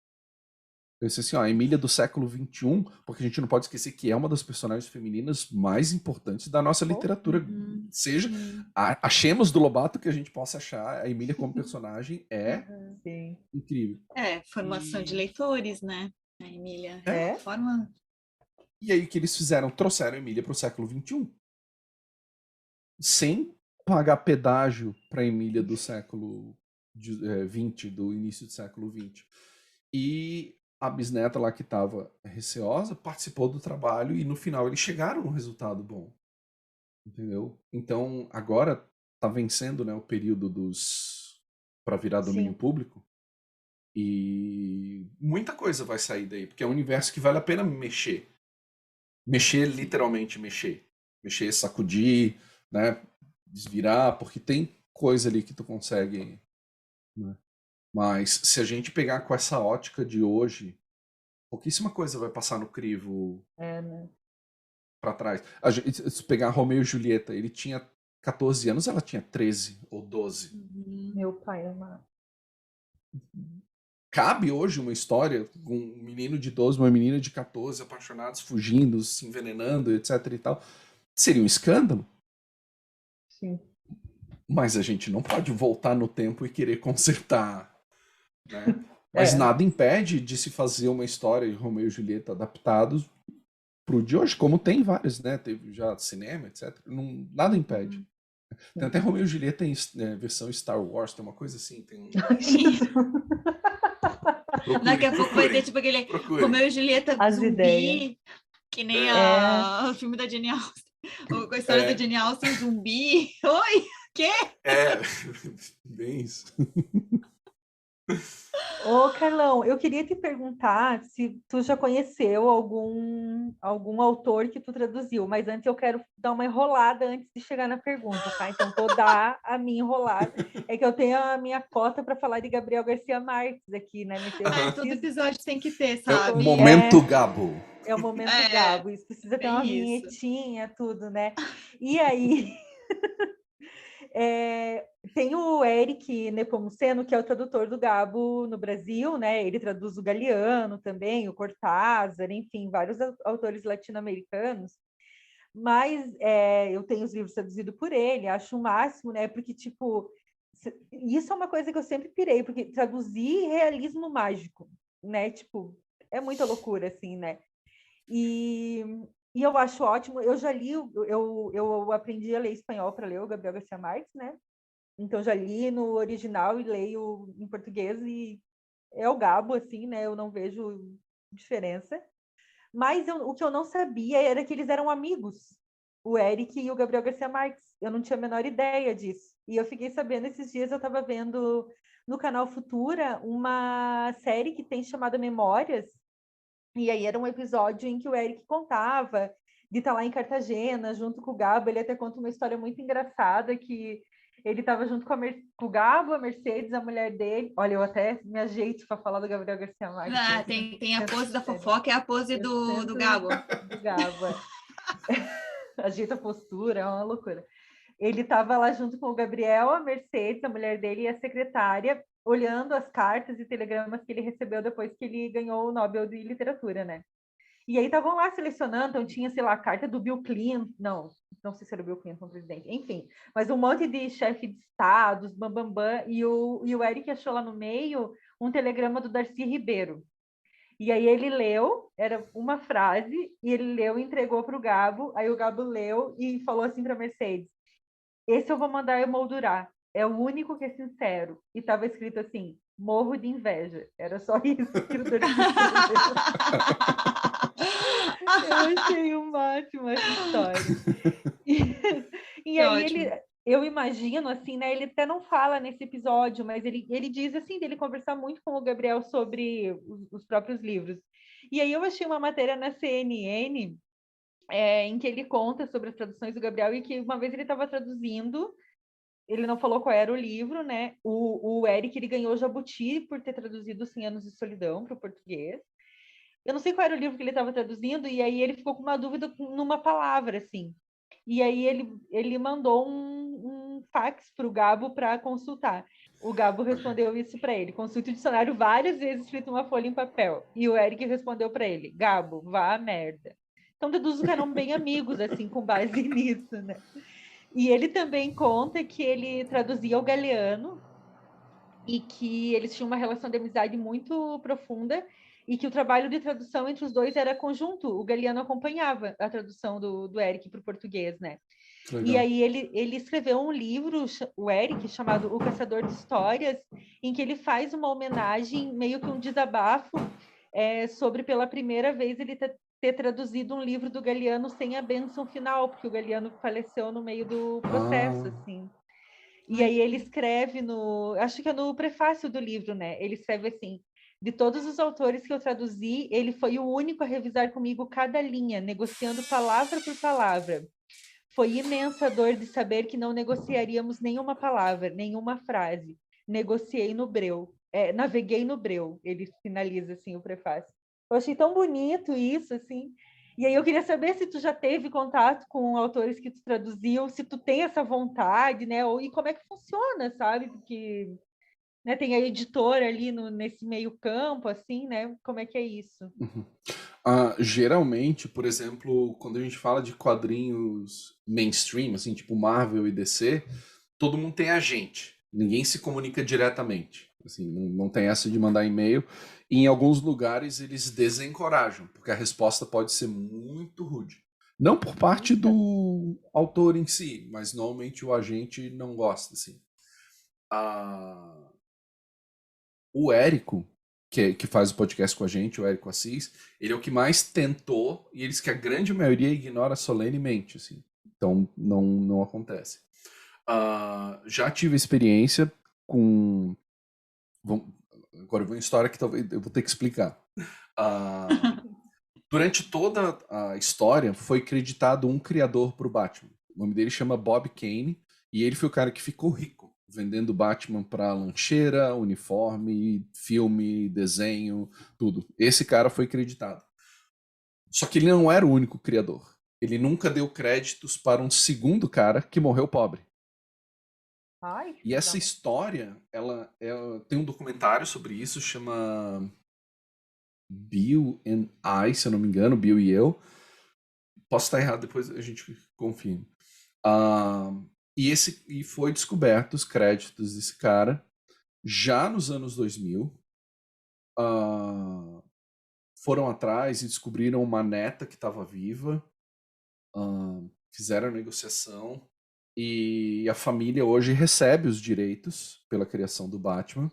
Eu disse assim, ó, a Emília do século XXI, porque a gente não pode esquecer que é uma das personagens femininas mais importantes da nossa literatura. Seja, achemos do Lobato que a gente possa achar, a Emília como personagem é incrível. Formação de leitores, né? A Emília. Forma... E aí o que eles fizeram? Trouxeram a Emília para o século XXI. Sem pagar pedágio para a Emília do século XX, do início do século XX. E a bisneta lá que estava receosa participou do trabalho e no final eles chegaram a um resultado bom. Entendeu? Então agora está vencendo, né, o período para virar domínio público e muita coisa vai sair daí, porque é um universo que vale a pena mexer. Mexer, literalmente mexer. Mexer, sacudir, né? Desvirar, porque tem coisa ali que tu consegue, né? Mas se a gente pegar com essa ótica de hoje, pouquíssima coisa vai passar no crivo né? pra trás. Se pegar Romeu e Julieta, ele tinha 14 anos, ela tinha 13 ou 12. Meu pai amado. Cabe hoje uma história com um menino de 12, uma menina de 14, apaixonados, fugindo, se envenenando, etc e tal. Seria um escândalo. Sim. Mas a gente não pode voltar no tempo e querer consertar, né? Mas nada impede de se fazer uma história de Romeu e Julieta adaptados pro de hoje, como tem vários, né? Teve já cinema, etc. Não, nada impede. Tem até Romeu e Julieta em versão Star Wars, tem uma coisa assim. Tem um... Daqui a pouco vai ter tipo aquele Romeu e Julieta As zumbi, ideias. que nem o filme da Jenny Austin. Com a história da Jenny Austin zumbi. Oi, quê? Bem isso. Ô, Carlão, eu queria te perguntar se tu já conheceu algum autor que tu traduziu, mas antes eu quero dar uma enrolada antes de chegar na pergunta, tá? Então, vou dar a minha enrolada. É que eu tenho a minha cota para falar de Gabriel Garcia Marques aqui, né? Todo episódio tem que ter, sabe? É o momento Gabo. É o momento Gabo. Isso precisa ter uma vinhetinha, tudo, né? E aí... tem o Eric Nepomuceno, que é o tradutor do Gabo no Brasil, né? Ele traduz o Galeano também, o Cortázar, enfim, vários autores latino-americanos. Mas eu tenho os livros traduzidos por ele, acho o máximo, né? Porque, tipo, isso é uma coisa que eu sempre pirei, porque traduzir realismo mágico, né? Tipo, é muita loucura, assim, né? E eu acho ótimo. Eu já li, eu aprendi a ler espanhol para ler o Gabriel Garcia Marques, né? Então, já li no original e leio em português e é o Gabo, assim, né? Eu não vejo diferença. Mas o que eu não sabia era que eles eram amigos, o Eric e o Gabriel Garcia Marques. Eu não tinha a menor ideia disso. E eu fiquei sabendo esses dias, eu estava vendo no canal Futura uma série que tem chamada Memórias. E aí era um episódio em que o Eric contava de estar lá em Cartagena, junto com o Gabo. Ele até conta uma história muito engraçada que ele estava junto com o Gabo, a Mercedes, a mulher dele. Olha, eu até me ajeito para falar do Gabriel Garcia Marques. Tem a pose da fofoca e a pose do Gabo. Do Gabo. Ajeita a postura, é uma loucura. Ele estava lá junto com o Gabriel, a Mercedes, a mulher dele e a secretária, olhando as cartas e telegramas que ele recebeu depois que ele ganhou o Nobel de Literatura, né? E aí estavam lá selecionando, então tinha, sei lá, a carta do Bill Clinton, não sei se era o Bill Clinton presidente, enfim, mas um monte de chefe de estados, bambambam, e o Eric achou lá no meio um telegrama do Darcy Ribeiro. E aí ele leu, era uma frase, e ele leu e entregou para o Gabo, aí o Gabo leu e falou assim para a Mercedes: esse eu vou mandar emoldurar, é o único que é sincero. E estava escrito assim: morro de inveja. Era só isso que o Darcy Eu achei o máximo essa história. E aí eu imagino, assim, né? Ele até não fala nesse episódio, mas ele diz, assim, dele conversar muito com o Gabriel sobre os próprios livros. E aí eu achei uma matéria na CNN em que ele conta sobre as traduções do Gabriel e que uma vez ele estava traduzindo, ele não falou qual era o livro, né? O Eric, ele ganhou Jabuti por ter traduzido 100 Anos de Solidão para o português. Eu não sei qual era o livro que ele estava traduzindo, e aí ele ficou com uma dúvida numa palavra, assim. E aí ele mandou um fax para o Gabo para consultar. O Gabo respondeu isso para ele: consulte o dicionário várias vezes escrito numa folha em papel. E o Eric respondeu para ele: Gabo, vá à merda. Então deduzo que eram bem amigos, assim, com base nisso, né? E ele também conta que ele traduzia o Galeano e que eles tinham uma relação de amizade muito profunda e que o trabalho de tradução entre os dois era conjunto. O Galeano acompanhava a tradução do Eric para o português, né? Legal. E aí ele escreveu um livro, o Eric, chamado O Caçador de Histórias, em que ele faz uma homenagem, meio que um desabafo, sobre pela primeira vez ele ter traduzido um livro do Galeano sem a bênção final, porque o Galeano faleceu no meio do processo, assim. E aí ele escreve acho que é no prefácio do livro, né? Ele escreve assim: De todos os autores que eu traduzi, ele foi o único a revisar comigo cada linha, negociando palavra por palavra. Foi imensa dor de saber que não negociaríamos nenhuma palavra, nenhuma frase. Negociei no breu. Naveguei no breu. Ele finaliza assim o prefácio. Eu achei tão bonito isso, assim. E aí eu queria saber se tu já teve contato com autores que tu traduziu, se tu tem essa vontade, né? E como é que funciona, sabe? Porque, né, tem a editora ali nesse meio campo, assim, né? Como é que é isso? Geralmente, por exemplo, quando a gente fala de quadrinhos mainstream, assim, tipo Marvel e DC, todo mundo tem agente. Ninguém se comunica diretamente. Assim, não tem essa de mandar e-mail. E em alguns lugares eles desencorajam, porque a resposta pode ser muito rude. Não por parte do autor em si, mas normalmente o agente não gosta, assim. O Érico, que faz o podcast com a gente, o Érico Assis, ele é o que mais tentou, e eles que a grande maioria ignora solenemente, assim. Então não acontece. Já tive experiência com... Agora eu vou em história que talvez eu vou ter que explicar. Durante toda a história foi creditado um criador para o Batman. O nome dele chama Bob Kane, e ele foi o cara que ficou rico vendendo Batman para lancheira, uniforme, filme, desenho, tudo. Esse cara foi creditado. Só que ele não era o único criador. Ele nunca deu créditos para um segundo cara que morreu pobre. Ai, E essa história, ela tem um documentário sobre isso, chama Bill and I, se eu não me engano, Bill e eu. Posso estar errado, depois a gente confirma. E foi descoberto os créditos desse cara já nos anos 2000. Foram atrás e descobriram uma neta que estava viva. Fizeram a negociação. E a família hoje recebe os direitos pela criação do Batman.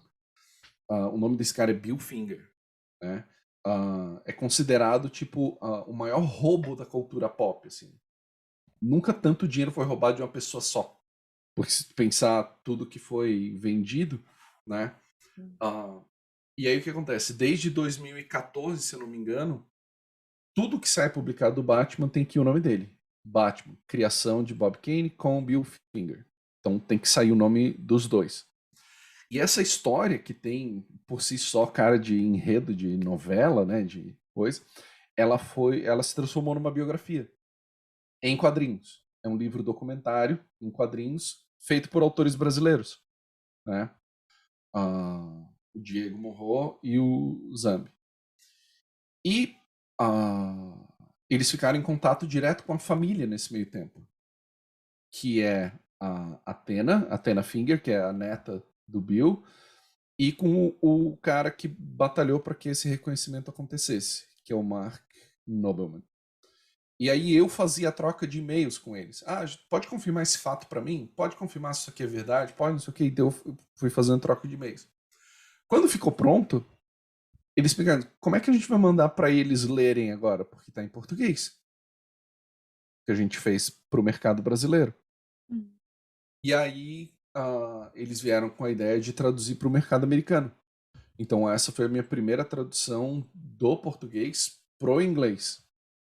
O nome desse cara é Bill Finger, né? É considerado tipo o maior roubo da cultura pop, assim. Nunca tanto dinheiro foi roubado de uma pessoa só. Porque se tu pensar tudo que foi vendido, né? E aí o que acontece? Desde 2014, se eu não me engano, tudo que sai publicado do Batman tem que ir o nome dele. Batman, criação de Bob Kane com Bill Finger. Então tem que sair o nome dos dois. E essa história que tem por si só cara de enredo de novela, né, de coisa, ela se transformou numa biografia em quadrinhos. É um livro documentário em quadrinhos feito por autores brasileiros, né? O Diego Morro e o Zambi. E eles ficaram em contato direto com a família nesse meio tempo, que é a Athena Finger, que é a neta do Bill, e com o cara que batalhou para que esse reconhecimento acontecesse, que é o Mark Nobleman. E aí eu fazia a troca de e-mails com eles. Pode confirmar esse fato para mim? Pode confirmar se isso aqui é verdade? Pode, não sei o que. Então eu fui fazendo troca de e-mails. Quando ficou pronto, eles pegaram, como é que a gente vai mandar para eles lerem agora? Porque está em português. Que a gente fez para o mercado brasileiro. E aí eles vieram com a ideia de traduzir para o mercado americano. Então essa foi a minha primeira tradução do português pro inglês,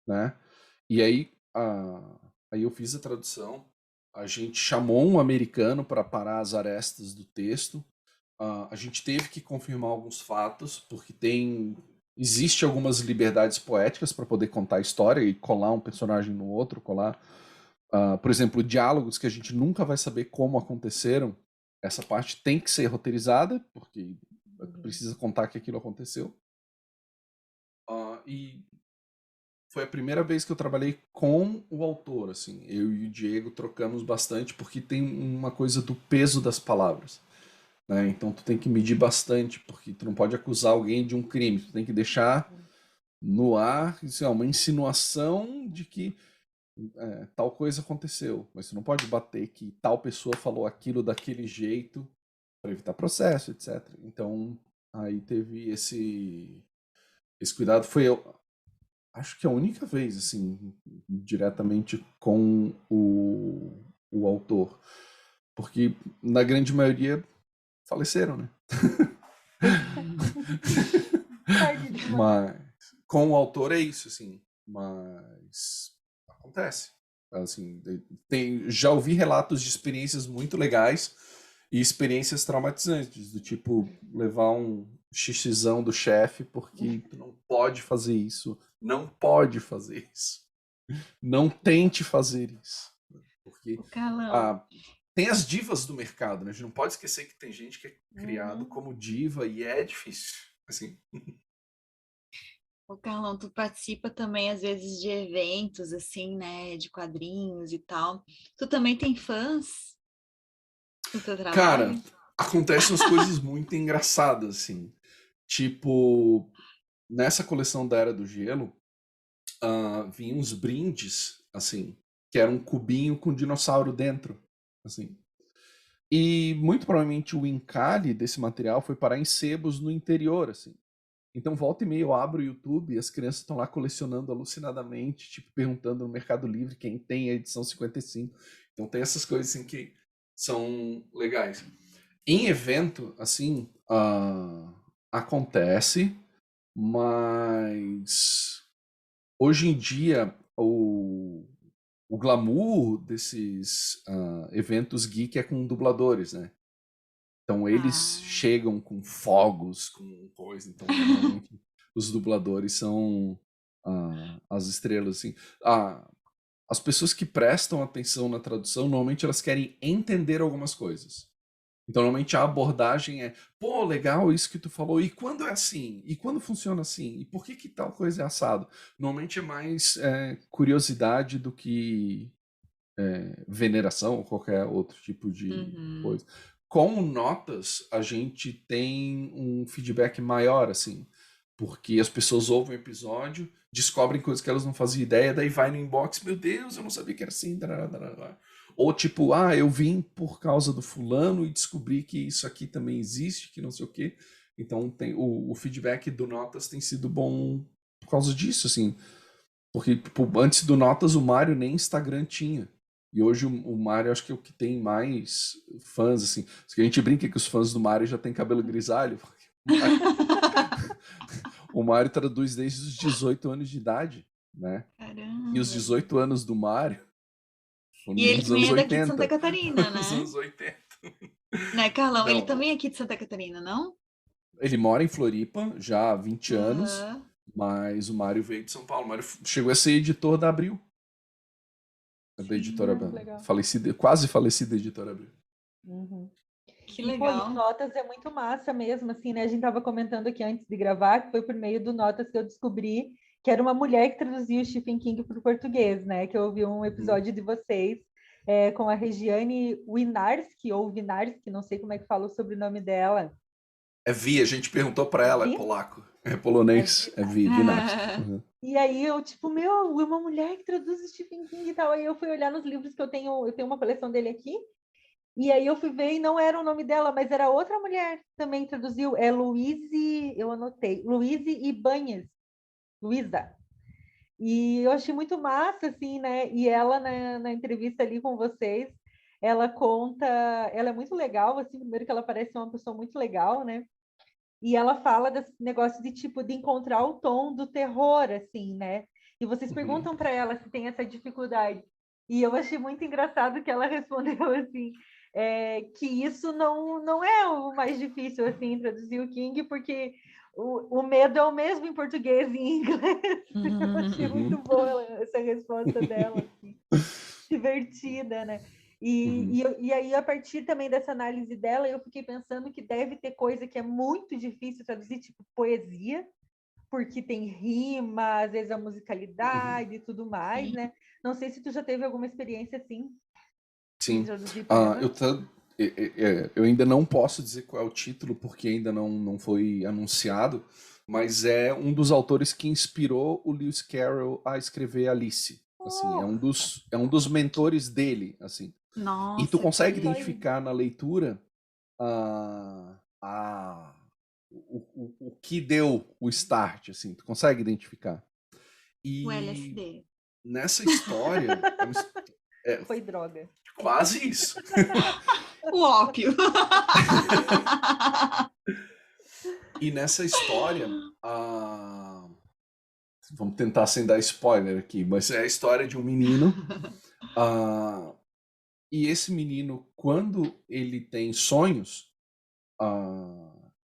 né? E aí eu fiz a tradução. A gente chamou um americano para parar as arestas do texto. A gente teve que confirmar alguns fatos, porque existe algumas liberdades poéticas para poder contar a história e colar um personagem no outro, por exemplo, diálogos que a gente nunca vai saber como aconteceram. Essa parte tem que ser roteirizada, porque precisa contar que aquilo aconteceu. E foi a primeira vez que eu trabalhei com o autor, assim. Eu e o Diego trocamos bastante, porque tem uma coisa do peso das palavras, né? Então tu tem que medir bastante, porque tu não pode acusar alguém de um crime. Tu tem que deixar no ar assim, uma insinuação de que tal coisa aconteceu, mas você não pode bater que tal pessoa falou aquilo daquele jeito para evitar processo, etc. Então aí teve esse cuidado. Foi acho que a única vez assim diretamente com o autor, porque na grande maioria faleceram, né? Mas com o autor é isso, assim. Mas acontece. Assim, já ouvi relatos de experiências muito legais e experiências traumatizantes, do tipo levar um xixizão do chefe porque tu não pode fazer isso, não pode fazer isso, não tente fazer isso. Porque tem as divas do mercado, né? A gente não pode esquecer que tem gente que é criado como diva e é difícil, assim. Ô, Carlão, tu participa também, às vezes, de eventos, assim, né? De quadrinhos e tal. Tu também tem fãs no teu trabalho? Cara, acontecem umas coisas muito engraçadas, assim. Tipo, nessa coleção da Era do Gelo, vinham uns brindes, assim, que era um cubinho com dinossauro dentro, assim. E muito provavelmente o encalhe desse material foi parar em sebos no interior, assim. Então, volta e meia eu abro o YouTube e as crianças estão lá colecionando alucinadamente, tipo, perguntando no Mercado Livre quem tem a edição 55. Então, tem essas coisas assim que são legais. Em evento, assim, acontece, mas hoje em dia o glamour desses eventos geek é com dubladores, né? Então eles chegam com fogos, com coisa. Então normalmente os dubladores são as estrelas, assim. As pessoas que prestam atenção na tradução, normalmente elas querem entender algumas coisas. Então normalmente a abordagem é, pô, legal isso que tu falou, e quando é assim? E quando funciona assim? E por que tal coisa é assado? Normalmente é mais curiosidade do que veneração ou qualquer outro tipo de coisa. Com notas, a gente tem um feedback maior, assim, porque as pessoas ouvem o episódio, descobrem coisas que elas não faziam ideia, daí vai no inbox, meu Deus, eu não sabia que era assim, dararara. Ou tipo, eu vim por causa do fulano e descobri que isso aqui também existe, que não sei o quê. Então o feedback do Notas tem sido bom por causa disso, assim. Porque antes do Notas o Mário nem Instagram tinha. E hoje o Mário acho que é o que tem mais fãs, assim. A gente brinca que os fãs do Mário já têm cabelo grisalho. O Mário traduz desde os 18 anos de idade, né? Caramba. E os 18 anos do Mário foram E ele nos também anos é daqui 80. de Santa Catarina, né? Nos anos 80. Né, Carlão? Não, Ele também é aqui de Santa Catarina, não? ele mora em Floripa já há 20 anos, Uhum. mas o Mário veio de São Paulo. O Mário chegou a ser editor da Abril. Da editora falecida, quase falecida editora Abril. Que E, legal. pô, o Notas é muito massa mesmo, assim, né? A gente tava comentando aqui antes de gravar, que foi por meio do Notas que eu descobri que era uma mulher que traduzia o Stephen King para o português, né? Que eu ouvi um episódio de vocês com a Regiane Winarski, ou Winarski, não sei como é que fala o sobrenome dela. É Vi, a gente perguntou para ela, é polaco. É polonês, é Vi, Winarski. E aí eu, tipo, uma mulher que traduz o Stephen King e tal. Aí eu fui olhar nos livros que eu tenho uma coleção dele aqui. E aí eu fui ver e não era o nome dela, mas era outra mulher que também traduziu. É Luíse, eu anotei, Luíse Ibanez. Luísa. E eu achei muito massa, assim, né? E ela, na entrevista ali com vocês, ela conta... Ela é muito legal, assim, primeiro que ela parece uma pessoa muito legal, né? E ela fala desse negócio de, tipo, de encontrar o tom do terror, assim, né? E vocês perguntam para ela se tem essa dificuldade. E eu achei muito engraçado que ela respondeu assim, que isso não é o mais difícil, assim, traduzir o King, porque o medo é o mesmo em português e em inglês. Eu achei muito boa essa resposta dela, assim, divertida, né? E aí, a partir também dessa análise dela, eu fiquei pensando que deve ter coisa que é muito difícil traduzir, tipo poesia, porque tem rima, às vezes a musicalidade e tudo mais, né? Não sei se tu já teve alguma experiência assim. Sim. Eu ainda não posso dizer qual é o título, porque ainda não foi anunciado, mas é um dos autores que inspirou o Lewis Carroll a escrever Alice. Assim, é um dos mentores dele, assim. Nossa, e tu consegue identificar na leitura o que deu o start, assim, tu consegue identificar. E o LSD. Nessa história foi droga. Quase isso. O ópio. E nessa história, vamos tentar sem dar spoiler aqui, mas é a história de um menino. E esse menino, quando ele tem sonhos,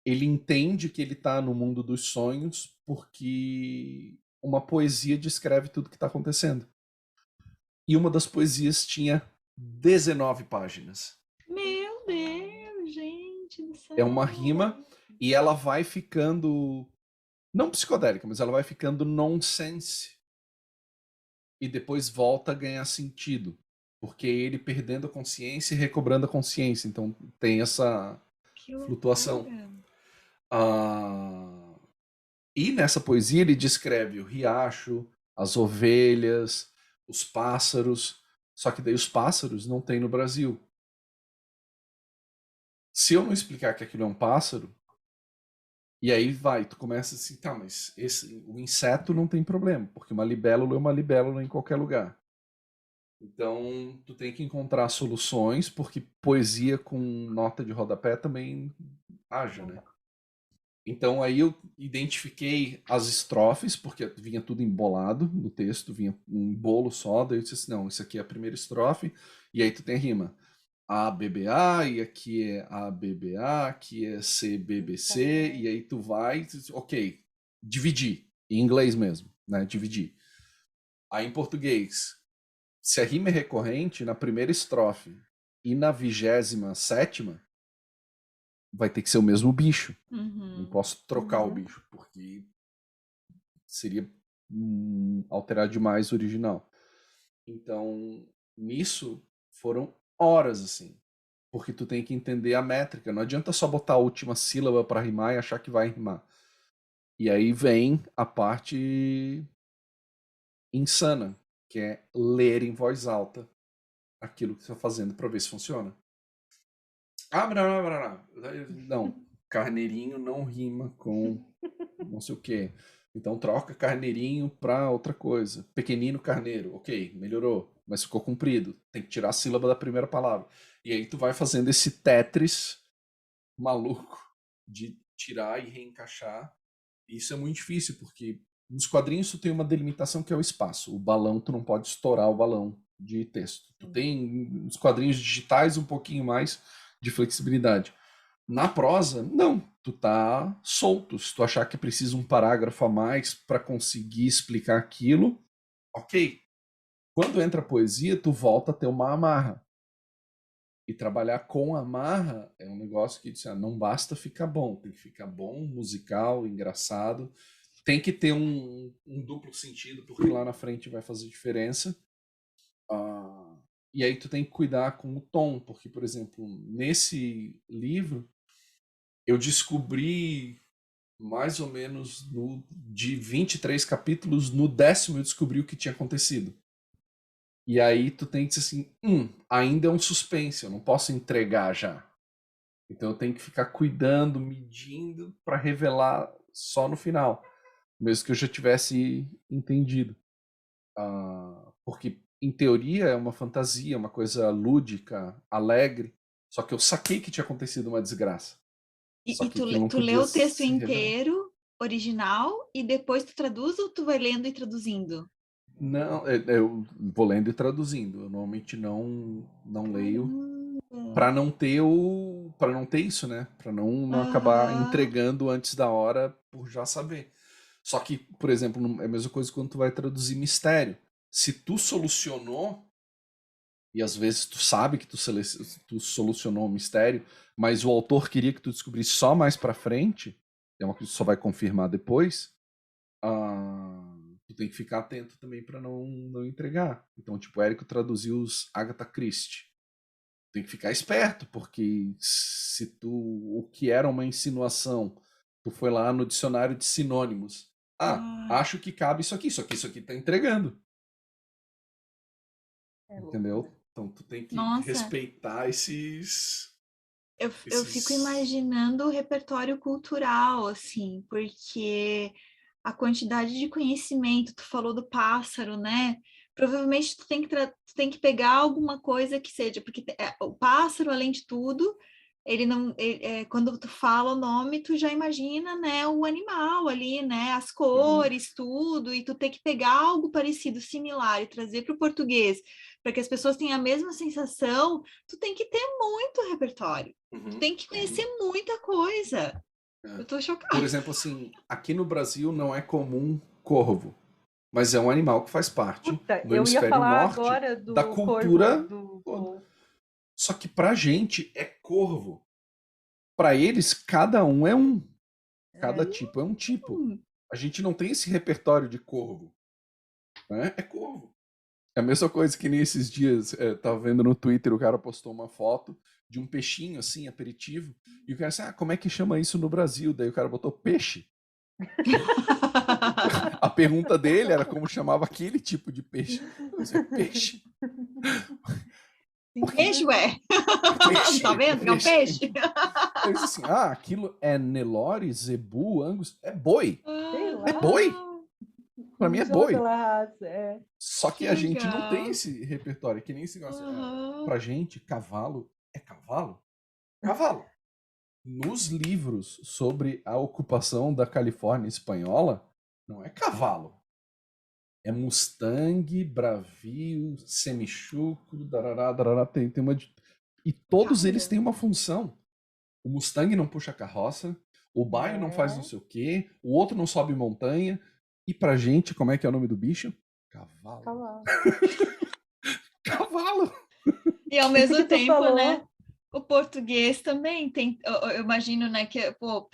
ele entende que ele está no mundo dos sonhos porque uma poesia descreve tudo que está acontecendo. E uma das poesias tinha 19 páginas. Meu Deus, gente do céu. É uma rima e ela vai ficando, não psicodélica, mas ela vai ficando nonsense. E depois volta a ganhar sentido. Porque ele perdendo a consciência e recobrando a consciência. Então tem essa flutuação. E nessa poesia ele descreve o riacho, as ovelhas, os pássaros. Só que daí os pássaros não tem no Brasil. Se eu não explicar que aquilo é um pássaro, e aí tu começa assim, tá, mas o inseto não tem problema, porque uma libélula é uma libélula em qualquer lugar. Então, tu tem que encontrar soluções, porque poesia com nota de rodapé também haja, né? Então, aí eu identifiquei as estrofes, porque vinha tudo embolado no texto, vinha um bolo só, daí eu disse assim, não, isso aqui é a primeira estrofe, e aí tu tem a rima. ABBA, e aqui é ABBA, aqui é CBBC, e aí tu vai, ok, dividir, em inglês mesmo, né, dividir. Aí em português, se a rima é recorrente, na primeira estrofe e na 27ª, vai ter que ser o mesmo bicho. Não posso trocar o bicho, porque seria alterar demais o original. Então, nisso, foram horas, assim. Porque tu tem que entender a métrica. Não adianta só botar a última sílaba para rimar e achar que vai rimar. E aí vem a parte insana, que é ler em voz alta aquilo que você está fazendo para ver se funciona. Não, carneirinho não rima com não sei o quê. Então troca carneirinho para outra coisa. Pequenino carneiro, ok, melhorou, mas ficou comprido. Tem que tirar a sílaba da primeira palavra. E aí tu vai fazendo esse Tetris maluco de tirar e reencaixar. E isso é muito difícil, porque nos quadrinhos tu tem uma delimitação que é o espaço. O balão, tu não pode estourar o balão de texto. Tu tem nos quadrinhos digitais um pouquinho mais de flexibilidade. Na prosa, não. Tu tá solto. Se tu achar que precisa um parágrafo a mais para conseguir explicar aquilo, ok. Quando entra a poesia, tu volta a ter uma amarra. E trabalhar com amarra é um negócio que não basta ficar bom. Tem que ficar bom, musical, engraçado. Tem que ter um duplo sentido, porque lá na frente vai fazer diferença. E aí tu tem que cuidar com o tom, porque, por exemplo, nesse livro, eu descobri mais ou menos de 23 capítulos, no 10º eu descobri o que tinha acontecido. E aí tu tem que dizer assim, ainda é um suspense, eu não posso entregar já. Então eu tenho que ficar cuidando, medindo, para revelar só no final. Mesmo que eu já tivesse entendido. Porque, em teoria, é uma fantasia, uma coisa lúdica, alegre. Só que eu saquei que tinha acontecido uma desgraça. E tu lê o texto inteiro, original, e depois tu traduz ou tu vai lendo e traduzindo? Não, eu vou lendo e traduzindo. Eu normalmente não leio para não ter para não ter isso, né? Para não acabar entregando antes da hora por já saber. Só que, por exemplo, é a mesma coisa quando tu vai traduzir mistério. Se tu solucionou, e às vezes tu sabe que tu solucionou o mistério, mas o autor queria que tu descobrisse só mais pra frente, é uma coisa que tu só vai confirmar depois, tu tem que ficar atento também para não entregar. Então, tipo, o Érico traduziu os Agatha Christie. Tem que ficar esperto, porque se o que era uma insinuação, tu foi lá no dicionário de sinônimos. Acho que cabe isso aqui tá entregando. Entendeu? Então tu tem que respeitar esses... Eu fico imaginando o repertório cultural, assim, porque a quantidade de conhecimento, tu falou do pássaro, né? Provavelmente tu tem que pegar alguma coisa que seja, porque o pássaro, além de tudo, ele não, quando tu fala o nome, tu já imagina, né, o animal ali, né, as cores, tudo, e tu ter que pegar algo parecido, similar, e trazer para o português, para que as pessoas tenham a mesma sensação, tu tem que ter muito repertório, tu tem que conhecer muita coisa. Eu tô Por chocada. exemplo, assim, aqui no Brasil não é comum corvo, mas é um animal que faz parte Puta, no eu ia hemisfério falar norte agora da do corvo cultura do toda. Paul. Só que pra gente é corvo. Pra eles, cada um é um. Cada tipo é um tipo. A gente não tem esse repertório de corvo. Né? É corvo. É a mesma coisa que nesses dias, tava vendo no Twitter, o cara postou uma foto de um peixinho, assim, aperitivo, e o cara disse, como é que chama isso no Brasil? Daí o cara botou peixe. A pergunta dele era como chamava aquele tipo de peixe. Eu disse, peixe? Por quê? Peixe, ué. Peixe, Tá vendo? É um peixe. Eu disse assim, aquilo é Nelore, Zebu, Angus, é boi. Sei É lá. boi. Pra mim é Chama boi. pela raça, Só que Que a gente não tem legal. esse repertório, que nem esse negócio. Uhum. Pra gente, cavalo é cavalo? Cavalo. Nos livros sobre a ocupação da Califórnia espanhola, não é cavalo. É Mustang, Bravio, Semichucro, darará, darará, tem uma... E todos eles têm uma função. O Mustang não puxa carroça, o baio não faz não sei o quê, o outro não sobe montanha. E pra gente, como é que é o nome do bicho? Cavalo. Cavalo. Cavalo! E ao Isso mesmo que tu tempo, falou. né? O português também tem, eu imagino, né, que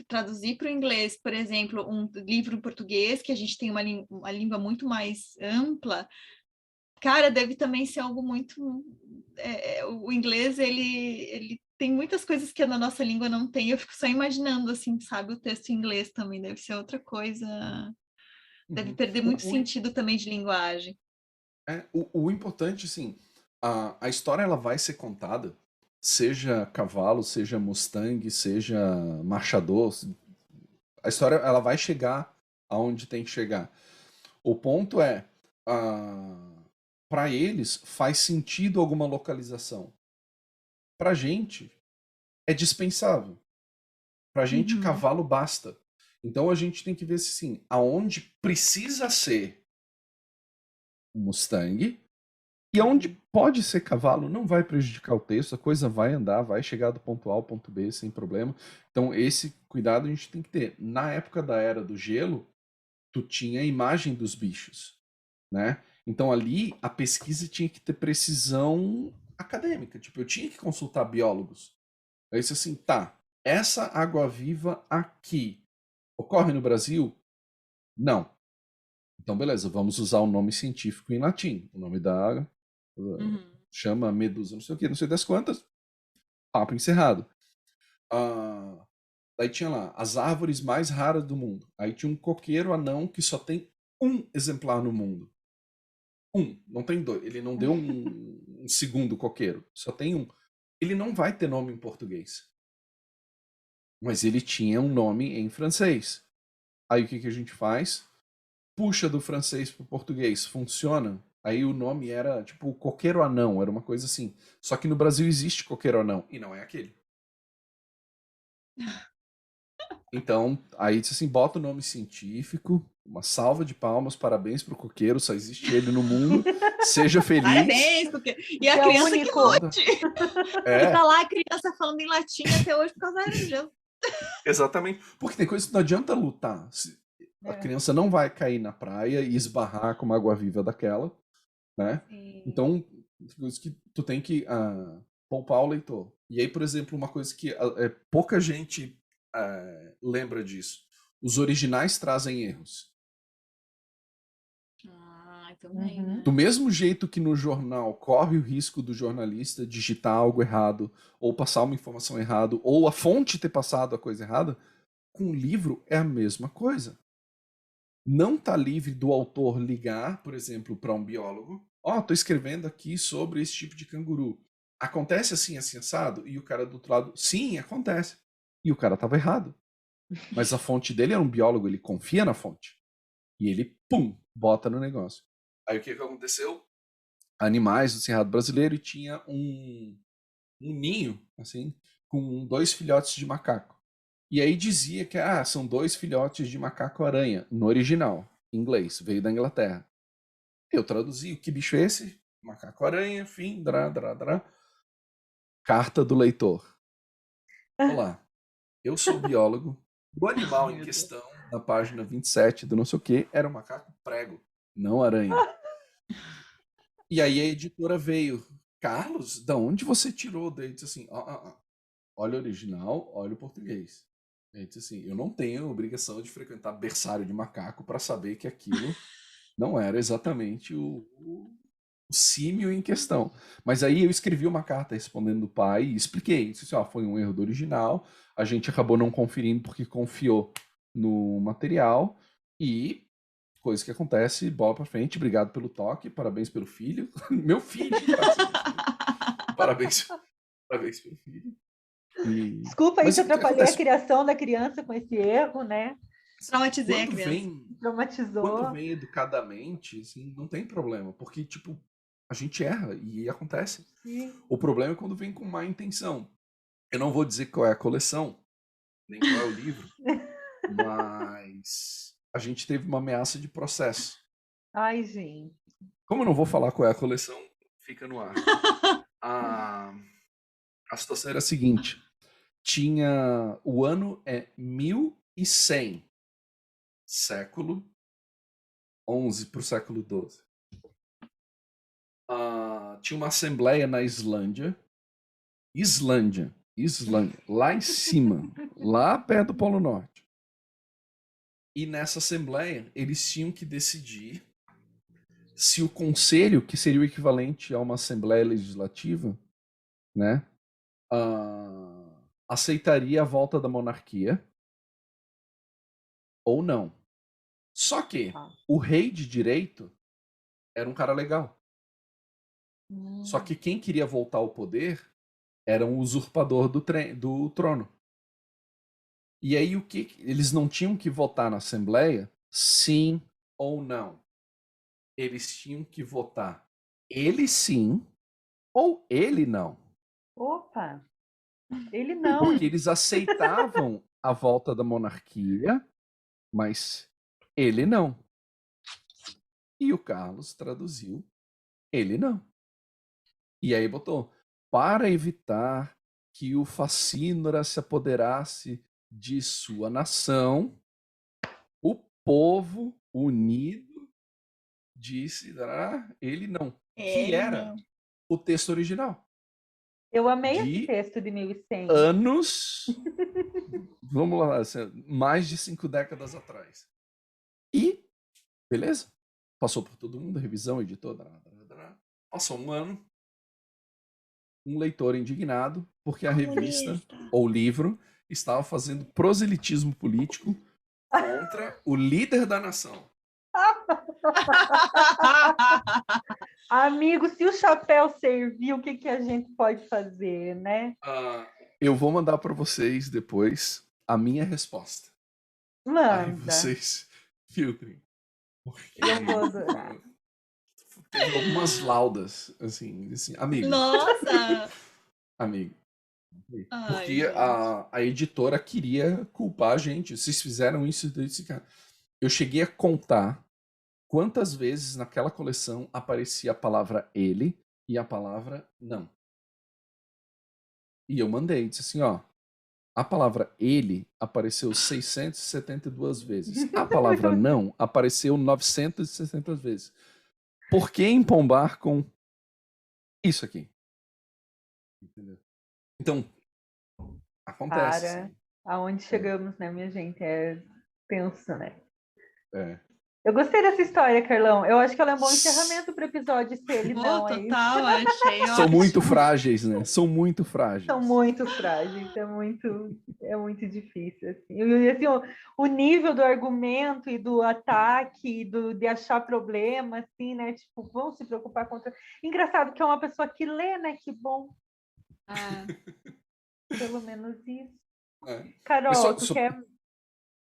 traduzir para o inglês, por exemplo, um livro em português, que a gente tem uma língua muito mais ampla, cara, deve também ser algo muito. O inglês, ele tem muitas coisas que na nossa língua não tem, eu fico só imaginando, assim, sabe, o texto em inglês também deve ser outra coisa, deve perder muito sentido também de linguagem. O importante, assim, a história ela vai ser contada, seja cavalo, seja Mustang, seja marchador, a história ela vai chegar aonde tem que chegar. O ponto é, para eles faz sentido alguma localização. Pra gente é dispensável. Pra gente cavalo basta. Então a gente tem que ver se sim, aonde precisa ser Mustang e aonde pode ser cavalo não vai prejudicar o texto, a coisa vai andar, vai chegar do ponto A ao ponto B sem problema. Então esse cuidado a gente tem que ter. Na época da Era do Gelo, tu tinha a imagem dos bichos, né? Então ali a pesquisa tinha que ter precisão acadêmica, tipo, eu tinha que consultar biólogos. Aí disse assim, tá, essa água-viva aqui ocorre no Brasil? Não. Então beleza, vamos usar o nome científico em latim. O nome da água chama medusa, não sei o que, não sei das quantas. Papo encerrado. Daí tinha lá as árvores mais raras do mundo. Aí tinha um coqueiro anão que só tem um exemplar no mundo. Não tem dois. Ele não deu um segundo coqueiro. Só tem um. Ele não vai ter nome em português. Mas ele tinha um nome em francês. Aí o que a gente faz? Puxa do francês pro português. Funciona? Aí o nome era tipo coqueiro anão. Era uma coisa assim. Só que no Brasil existe coqueiro anão. E não é aquele. Então, aí disse assim, bota o nome científico, uma salva de palmas, parabéns pro coqueiro, só existe ele no mundo, seja feliz. Parabéns, porque... E a É criança único. que lute. É. E tá lá a criança falando em latim até hoje por causa da Era do Gelo. Exatamente. Porque tem coisa que não adianta lutar. A criança não vai cair na praia e esbarrar com uma água-viva daquela, né? Sim. Então, coisa que tu tem que poupar o leitor. E aí, por exemplo, uma coisa que pouca gente lembra disso. Os originais trazem erros. Também, né? Do mesmo jeito que no jornal corre o risco do jornalista digitar algo errado, ou passar uma informação errada, ou a fonte ter passado a coisa errada, com o livro é a mesma coisa. Não está livre do autor ligar, por exemplo, para um biólogo. Estou escrevendo aqui sobre esse tipo de canguru. Acontece assim, assim, assado? E o cara do outro lado, sim, acontece. E o cara estava errado. Mas a fonte dele era um biólogo, ele confia na fonte. E ele, bota no negócio. Aí o que aconteceu? Animais do Cerrado Brasileiro, e tinha um ninho, assim, com 2 filhotes de macaco. E aí dizia que são 2 filhotes de macaco-aranha, no original, em inglês, veio da Inglaterra. Eu traduzi, o que bicho é esse? Macaco-aranha, fim, drá. Carta do leitor. Olá, eu sou biólogo. O animal em questão, na página 27 do não sei o que, era um macaco prego, não aranha. E aí a editora veio, Carlos, da onde você tirou? Daí disse assim, olha o original, olha o português. Ele disse assim, eu não tenho obrigação de frequentar berçário de macaco para saber que aquilo não era exatamente o símio em questão. Mas aí eu escrevi uma carta respondendo do pai e expliquei. Disse assim, foi um erro do original, a gente acabou não conferindo porque confiou no material e coisa que acontece, bola pra frente, obrigado pelo toque, parabéns pelo filho. Meu filho! Parabéns pelo filho. Desculpa aí se atrapalhei a criação da criança com esse erro, né? Traumatizei a criança. Traumatizou. Quando vem educadamente, assim, não tem problema, porque, tipo, a gente erra e acontece. Sim. O problema é quando vem com má intenção. Eu não vou dizer qual é a coleção, nem qual é o livro, mas a gente teve uma ameaça de processo. Ai, gente. Como eu não vou falar qual é a coleção, fica no ar. A situação era a seguinte. O ano é 1100. Século 11 para o século 12. Tinha uma assembleia na Islândia, lá em cima, lá perto do Polo Norte. E nessa assembleia, eles tinham que decidir se o conselho, que seria o equivalente a uma assembleia legislativa, né, aceitaria a volta da monarquia ou não. Só que o rei de direito era um cara legal. Só que quem queria voltar ao poder era um usurpador do trono. E aí eles não tinham que votar na Assembleia sim ou não. Eles tinham que votar ele sim ou ele não. Opa! Ele não. Porque eles aceitavam a volta da monarquia, mas ele não. E o Carlos traduziu ele não. E aí botou, para evitar que o Facínora se apoderasse de sua nação, o povo unido disse, ele não, que era o texto original. Eu amei esse texto de 1100. Anos, vamos lá, mais de 5 décadas atrás. E, beleza, passou por todo mundo, revisão, editor, passou um ano, um leitor indignado porque a revista ou livro estava fazendo proselitismo político contra o líder da nação. Amigo, se o chapéu servir, o que a gente pode fazer, né? Eu vou mandar para vocês depois a minha resposta. Manda. Aí vocês filtrem. Eu vou adorar. Teve algumas laudas, assim, amigo. Nossa! Amigo. Porque a editora queria culpar a gente. Vocês fizeram isso. Eu cheguei a contar quantas vezes naquela coleção aparecia a palavra ele e a palavra não. E eu mandei, disse assim, a palavra ele apareceu 672 vezes. A palavra não apareceu 960 vezes. Por que empombar com isso aqui? Entendeu? Então, acontece. Para aonde chegamos, né, minha gente? É tenso, né? Eu gostei dessa história, Carlão. Eu acho que ela é um bom encerramento para o episódio, se ele não é total, achei São muito frágeis, né? São muito frágeis. São muito frágeis, é muito difícil. Assim. E, assim, o nível do argumento e do ataque, de achar problema, assim, né? Tipo, vão se preocupar contra... Engraçado que é uma pessoa que lê, né? Que bom. Pelo menos isso. Carol, tu quer...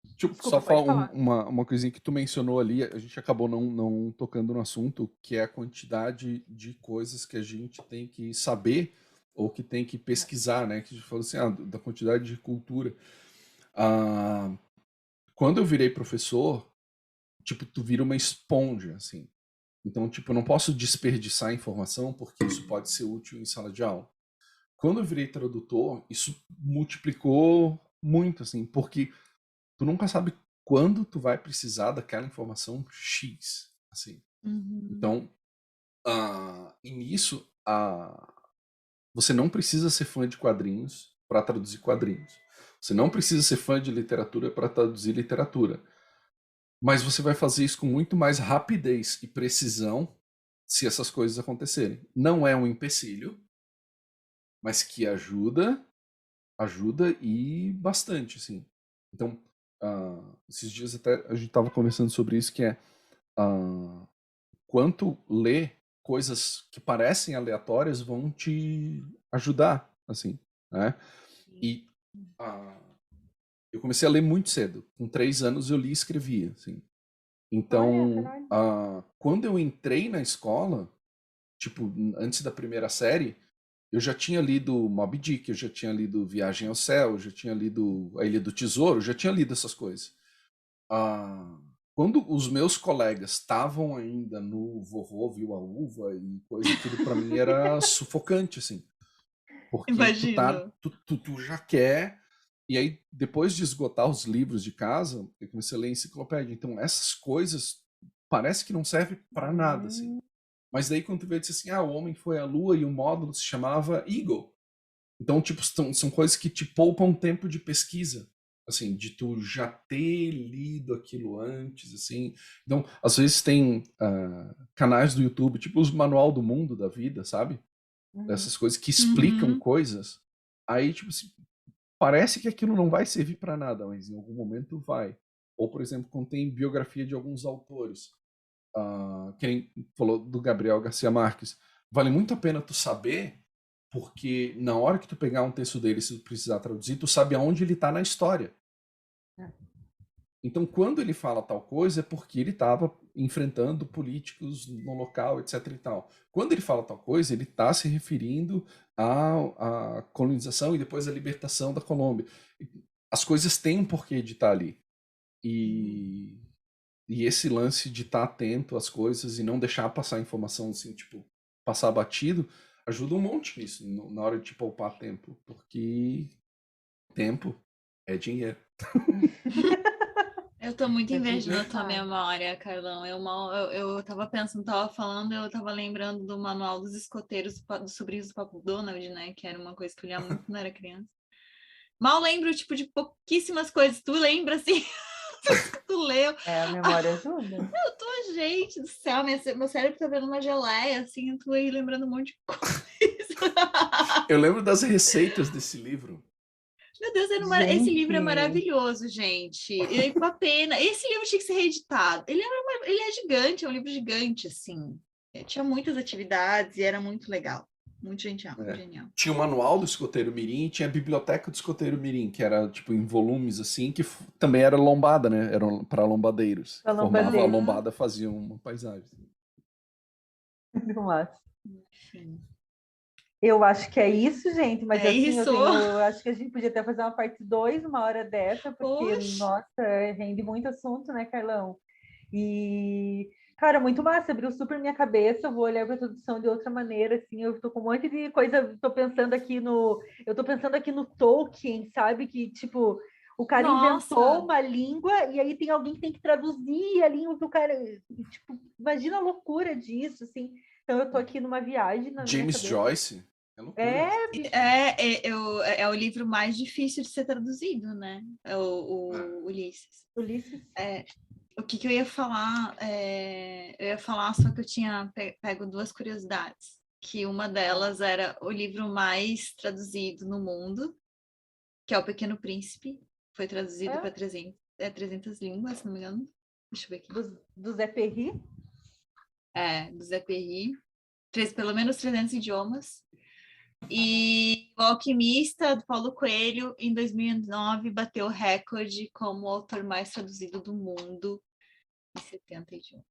Desculpa, só falar uma coisinha que tu mencionou ali, a gente acabou não tocando no assunto, que é a quantidade de coisas que a gente tem que saber ou que tem que pesquisar, né? Que a gente falou assim, da quantidade de cultura. Ah, quando eu virei professor, tipo, tu vira uma esponja, assim. Então, tipo, eu não posso desperdiçar informação porque isso pode ser útil em sala de aula. Quando eu virei tradutor, isso multiplicou muito, assim, porque tu nunca sabe quando tu vai precisar daquela informação X, assim. Então, e nisso, você não precisa ser fã de quadrinhos para traduzir quadrinhos. Você não precisa ser fã de literatura para traduzir literatura. Mas você vai fazer isso com muito mais rapidez e precisão se essas coisas acontecerem. Não é um empecilho, mas que ajuda e bastante, assim. Então, esses dias até a gente estava conversando sobre isso, que é quanto ler coisas que parecem aleatórias vão te ajudar, assim, né? E eu comecei a ler muito cedo. Com 3 anos eu li e escrevia, assim. Então, quando eu entrei na escola, tipo, antes da primeira série, eu já tinha lido Moby Dick, eu já tinha lido Viagem ao Céu, eu já tinha lido A Ilha do Tesouro, eu já tinha lido essas coisas. Quando os meus colegas estavam ainda no Vovô Viu a Uva e coisa, aquilo para mim era sufocante, assim. Porque Imagino. tu já quer. E aí, depois de esgotar os livros de casa, eu comecei a ler enciclopédia. Então, essas coisas parece que não servem para nada, assim. Mas daí, quando tu vê, diz assim, o homem foi à Lua e o módulo se chamava Eagle. Então, tipo, são coisas que te poupam tempo de pesquisa, assim, de tu já ter lido aquilo antes, assim. Então, às vezes tem canais do YouTube, tipo os Manual do Mundo da Vida, sabe? Essas coisas que explicam coisas. Aí, tipo assim, parece que aquilo não vai servir para nada, mas em algum momento vai. Ou, por exemplo, quando tem biografia de alguns autores. Quem falou do Gabriel Garcia Marques. Vale muito a pena tu saber, porque na hora que tu pegar um texto dele, se tu precisar traduzir, tu sabe aonde ele está na história. Então, quando ele fala tal coisa, é porque ele estava enfrentando políticos no local, etc. e tal. Quando ele fala tal coisa, ele está se referindo à colonização e depois à libertação da Colômbia. As coisas têm um porquê de estar ali. E esse lance de estar atento às coisas e não deixar passar informação assim, tipo, passar batido, ajuda um monte nisso, na hora de te poupar tempo. Porque tempo é dinheiro. Eu tô muito invejando a tua memória, Carlão. Eu tava pensando, tava falando, eu tava lembrando do Manual dos Escoteiros dos Sobrinhos do Papo Donald, né? Que era uma coisa que eu lia muito quando era criança. Mal lembro, tipo, de pouquíssimas coisas. Tu lembra, assim, que tu leu. A memória ajuda. Eu tô, gente do céu, meu cérebro tá vendo uma geleia, assim, eu tô aí lembrando um monte de coisa. Eu lembro das receitas desse livro. Meu Deus, esse livro é maravilhoso, gente. E com a pena. Esse livro tinha que ser reeditado. Ele é gigante, é um livro gigante, assim. Tinha muitas atividades e era muito legal. Muito genial. Tinha o manual do escoteiro mirim e tinha a biblioteca do escoteiro mirim, que era tipo em volumes assim, que também era lombada, né? Era para lombadeiros. Formava a lombada, fazia uma paisagem. Enfim. Eu acho que é isso, gente, mas assim, isso. eu acho que a gente podia até fazer uma parte 2, uma hora dessa, porque, nossa, rende muito assunto, né, Carlão? E, cara, muito massa, abriu super minha cabeça, eu vou olhar para a tradução de outra maneira, assim, eu tô com um monte de coisa, eu tô pensando aqui no Tolkien, sabe, que, tipo, o cara inventou uma língua e aí tem alguém que tem que traduzir a língua do cara, tipo, imagina a loucura disso, assim. Então eu tô aqui numa viagem na James minha cabeça. Joyce. É o livro mais difícil de ser traduzido, né? O Ulisses. O que eu ia falar? Eu ia falar, só que eu tinha pego 2 curiosidades. Que uma delas era o livro mais traduzido no mundo, que é O Pequeno Príncipe. Foi traduzido para 300 línguas, se não me engano. Deixa eu ver aqui. Do Zé Perry? Do Zé Perry. Pelo menos 300 idiomas. E O Alquimista, do Paulo Coelho, em 2009, bateu o recorde como o autor mais traduzido do mundo em 70 idiomas.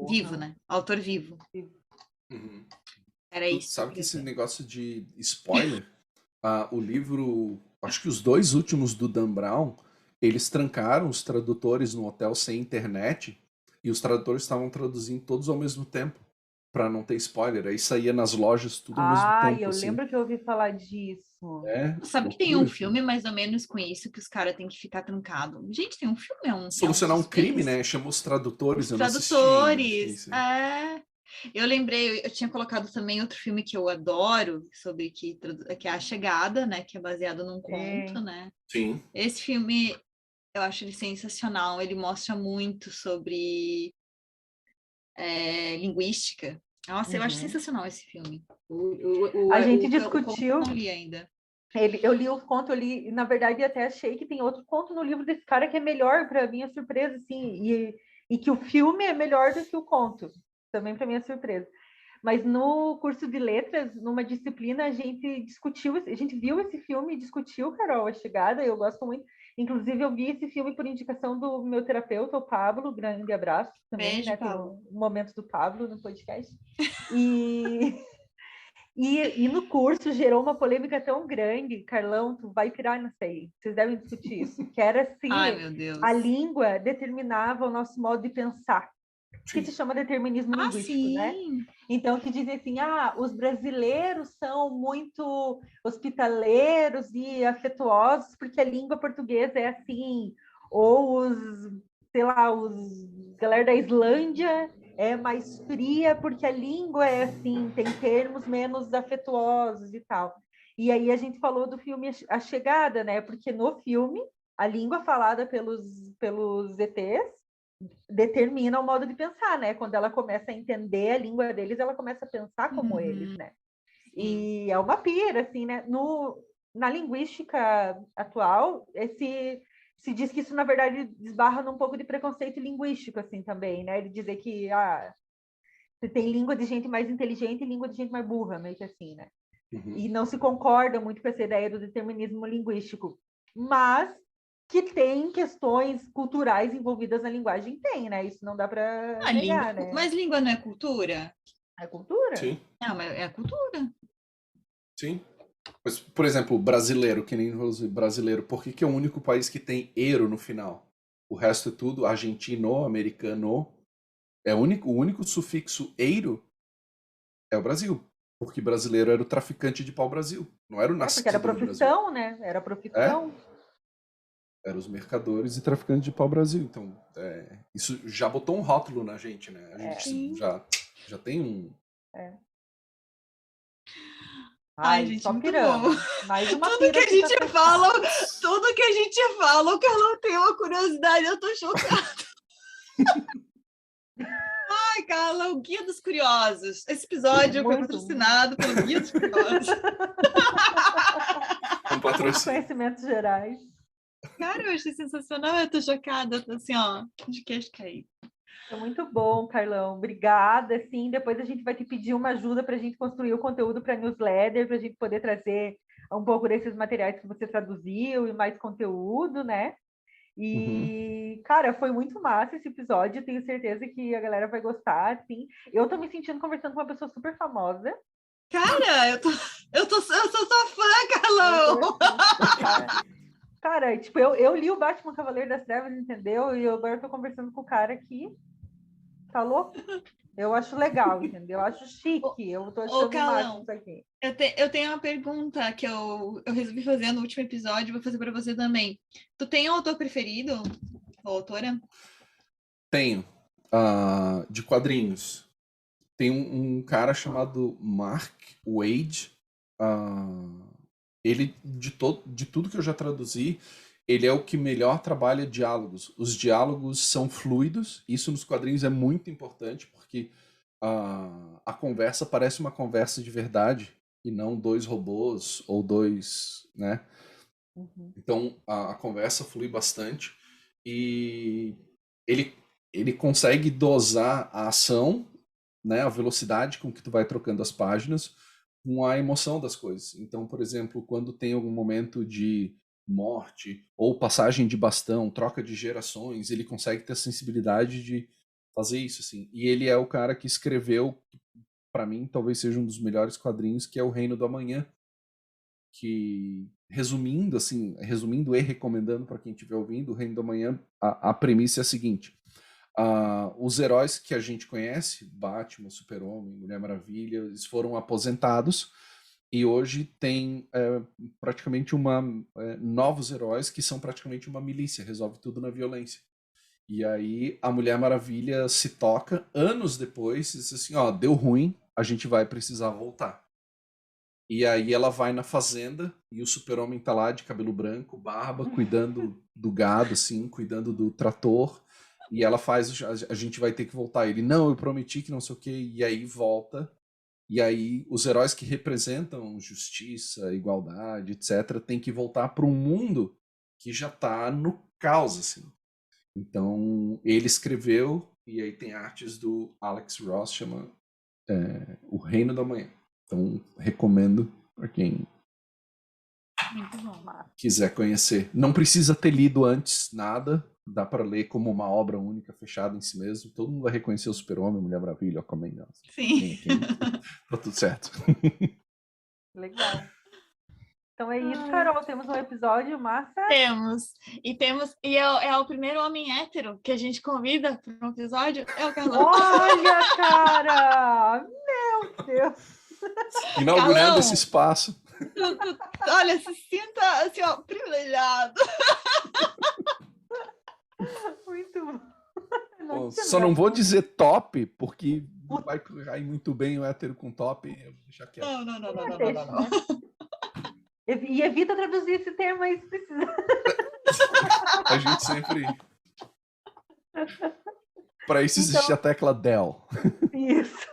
Vivo, né? Autor vivo. Era Tu isso que eu sabe que queria esse dizer. negócio de spoiler, o livro, acho que os 2 últimos do Dan Brown, eles trancaram os tradutores no hotel sem internet e os tradutores estavam traduzindo todos ao mesmo tempo, pra não ter spoiler. Aí saía nas lojas tudo ao mesmo Ai, tempo, eu assim. lembro que eu ouvi falar disso. É, Sabe que tem loucura, um assim. filme mais ou menos com isso, que os caras têm que ficar trancado. Gente, tem um filme, é um Solucionar um crime, suspense. né? Chama os Os tradutores, eu não assisti ainda, acho que é tradutores. isso aí. É. Eu lembrei, eu tinha colocado também outro filme que eu adoro, sobre que é A Chegada, né? Que é baseado num conto, né? Sim. Esse filme, eu acho ele sensacional. Ele mostra muito sobre linguística. Nossa, eu acho Uhum. sensacional esse filme. A gente O conto eu discutiu. não li ainda. Eu li o conto, e na verdade até achei que tem outro conto no livro desse cara que é melhor, para minha surpresa, assim, e que o filme é melhor do que o conto, também para minha surpresa. Mas no curso de letras, numa disciplina, a gente discutiu, a gente viu esse filme e discutiu, Carol, A Chegada, eu gosto muito. Inclusive, eu vi esse filme por indicação do meu terapeuta, o Pablo, grande abraço também, Beijo, né? Tem Paulo. o momento do Pablo no podcast. E e no curso gerou uma polêmica tão grande, Carlão, tu vai pirar nisso aí, vocês devem discutir isso, que era Ai, se meu Deus. a língua determinava o nosso modo de pensar, que se Sim. chama determinismo Ah, linguístico, né? sim. Então, que dizem assim, os brasileiros são muito hospitaleiros e afetuosos porque a língua portuguesa é assim, ou sei lá, galera da Islândia é mais fria porque a língua é assim, tem termos menos afetuosos e tal. E aí a gente falou do filme A Chegada, né? Porque no filme, a língua falada pelos ETs determina o modo de pensar, né? Quando ela começa a entender a língua deles, ela começa a pensar como eles, né? Sim. E é uma pira, assim, né? Na linguística atual, se diz que isso, na verdade, desbarra num pouco de preconceito linguístico, assim, também, né? Ele dizer que você tem língua de gente mais inteligente e língua de gente mais burra, meio que assim, né? Uhum. E não se concorda muito com essa ideia do determinismo linguístico. Mas que tem questões culturais envolvidas na linguagem, tem, né? Isso não dá para A língua, negar, né? mas língua não é cultura? É cultura. Sim, Não, mas é cultura. sim. Mas, por exemplo, brasileiro, que nem brasileiro, por que é o único país que tem eiro no final? O resto é tudo argentino, americano. O único sufixo eiro é o Brasil. Porque brasileiro era o traficante de pau-brasil. Não era o Porque era nascido no Brasil. profissão, né? Era É? profissão. Eram os mercadores e traficantes de pau-brasil. Então, isso já botou um rótulo na gente, né? A gente Sim. já tem um... Ai, Ai, gente, só muito bom. piramos. Mais uma Tudo que pira a aqui pra gente fechar. fala, o Carlão tem uma curiosidade, eu tô chocada. Ai, Carla, o Guia dos Curiosos. Esse episódio foi Muito. patrocinado pelo Guia dos Curiosos. Um Muitos patrocínio. conhecimentos gerais. Cara, eu achei sensacional, eu tô chocada, eu tô assim, ó, de queixo caído. É muito bom, Carlão. Obrigada. Sim, depois a gente vai te pedir uma ajuda para a gente construir o conteúdo para newsletter, para a gente poder trazer um pouco desses materiais que você traduziu e mais conteúdo, né? E, cara, foi muito massa esse episódio. Tenho certeza que a galera vai gostar, assim. Eu tô me sentindo conversando com uma pessoa super famosa. Cara, eu sou sua fã, Carlão! Cara, tipo, eu li o Batman Cavaleiro das Trevas, entendeu? E eu agora tô conversando com o cara que tá louco. Eu acho legal, entendeu? Eu acho chique. Eu tô Ô, achando o máximo Carlão, isso aqui. eu tenho uma pergunta que eu resolvi fazer no último episódio, vou fazer para você também. Tu tem um autor preferido? Ou autora? Tenho. De quadrinhos. Tem um cara chamado Mark Waid. Ele, de tudo que eu já traduzi, ele é o que melhor trabalha diálogos. Os diálogos são fluidos. Isso nos quadrinhos é muito importante, porque a conversa parece uma conversa de verdade e não dois robôs ou dois, né? Uhum. Então a conversa flui bastante e ele consegue dosar a ação, né, a velocidade com que tu vai trocando as páginas, com a emoção das coisas. Então, por exemplo, quando tem algum momento de morte ou passagem de bastão, troca de gerações, ele consegue ter a sensibilidade de fazer isso assim. E ele é o cara que escreveu para mim, talvez seja um dos melhores quadrinhos, que é O Reino do Amanhã, que, resumindo e recomendando para quem estiver ouvindo, O Reino do Amanhã, a premissa é a seguinte: os heróis que a gente conhece, Batman, Super-Homem, Mulher Maravilha, eles foram aposentados e hoje tem praticamente novos heróis que são praticamente uma milícia, resolve tudo na violência. E aí a Mulher Maravilha se toca anos depois e diz assim, deu ruim, a gente vai precisar voltar. E aí ela vai na fazenda e o Super-Homem tá lá de cabelo branco, barba, cuidando do gado, assim, cuidando do trator. E ela faz, a gente vai ter que voltar. Ele, não, eu prometi que não sei o quê. E aí volta. E aí os heróis que representam justiça, igualdade, etc., tem que voltar para um mundo que já tá no caos, assim. Então, ele escreveu, e aí tem artes do Alex Ross, chama O Reino da Manhã. Então, recomendo para quem quiser conhecer. Não precisa ter lido antes nada, dá para ler como uma obra única, fechada em si mesmo. Todo mundo vai reconhecer o Super-Homem, Mulher Maravilha, Aquaman. Sim. Tá tudo certo. Legal. Então é isso, Carol. Temos um episódio massa. Temos. E é o primeiro homem hétero que a gente convida para um episódio. É o Carlão. Olha, cara! Meu Deus! Inaugurando Carlão, esse espaço. Olha, se sinta assim, privilegiado. Muito bom. Só não vou dizer top, porque não vai cair muito bem o hétero com top. Eu vou deixar quieto. Não. E evita traduzir esse termo aí se precisa. A gente sempre... Para isso existe a tecla del. Isso.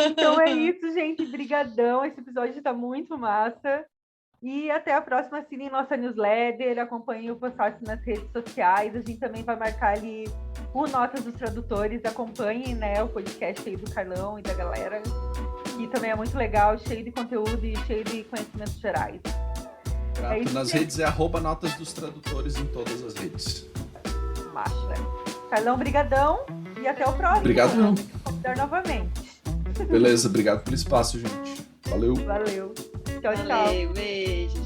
Então é isso, gente. Brigadão. Esse episódio está muito massa. E até a próxima. Assinem nossa newsletter, acompanhem o Possasse nas redes sociais. A gente também vai marcar ali o Notas dos Tradutores. Acompanhem, né, o podcast aí do Carlão e da galera, que também é muito legal, cheio de conteúdo e cheio de conhecimentos gerais. É isso, nas redes é @Notas dos Tradutores em todas as redes. Massa. Carlão, brigadão e até o próximo. Obrigado. Vamos convidar novamente. Beleza, obrigado pelo espaço, gente. Valeu. Valeu. Tchau, tchau. Valeu, beijo.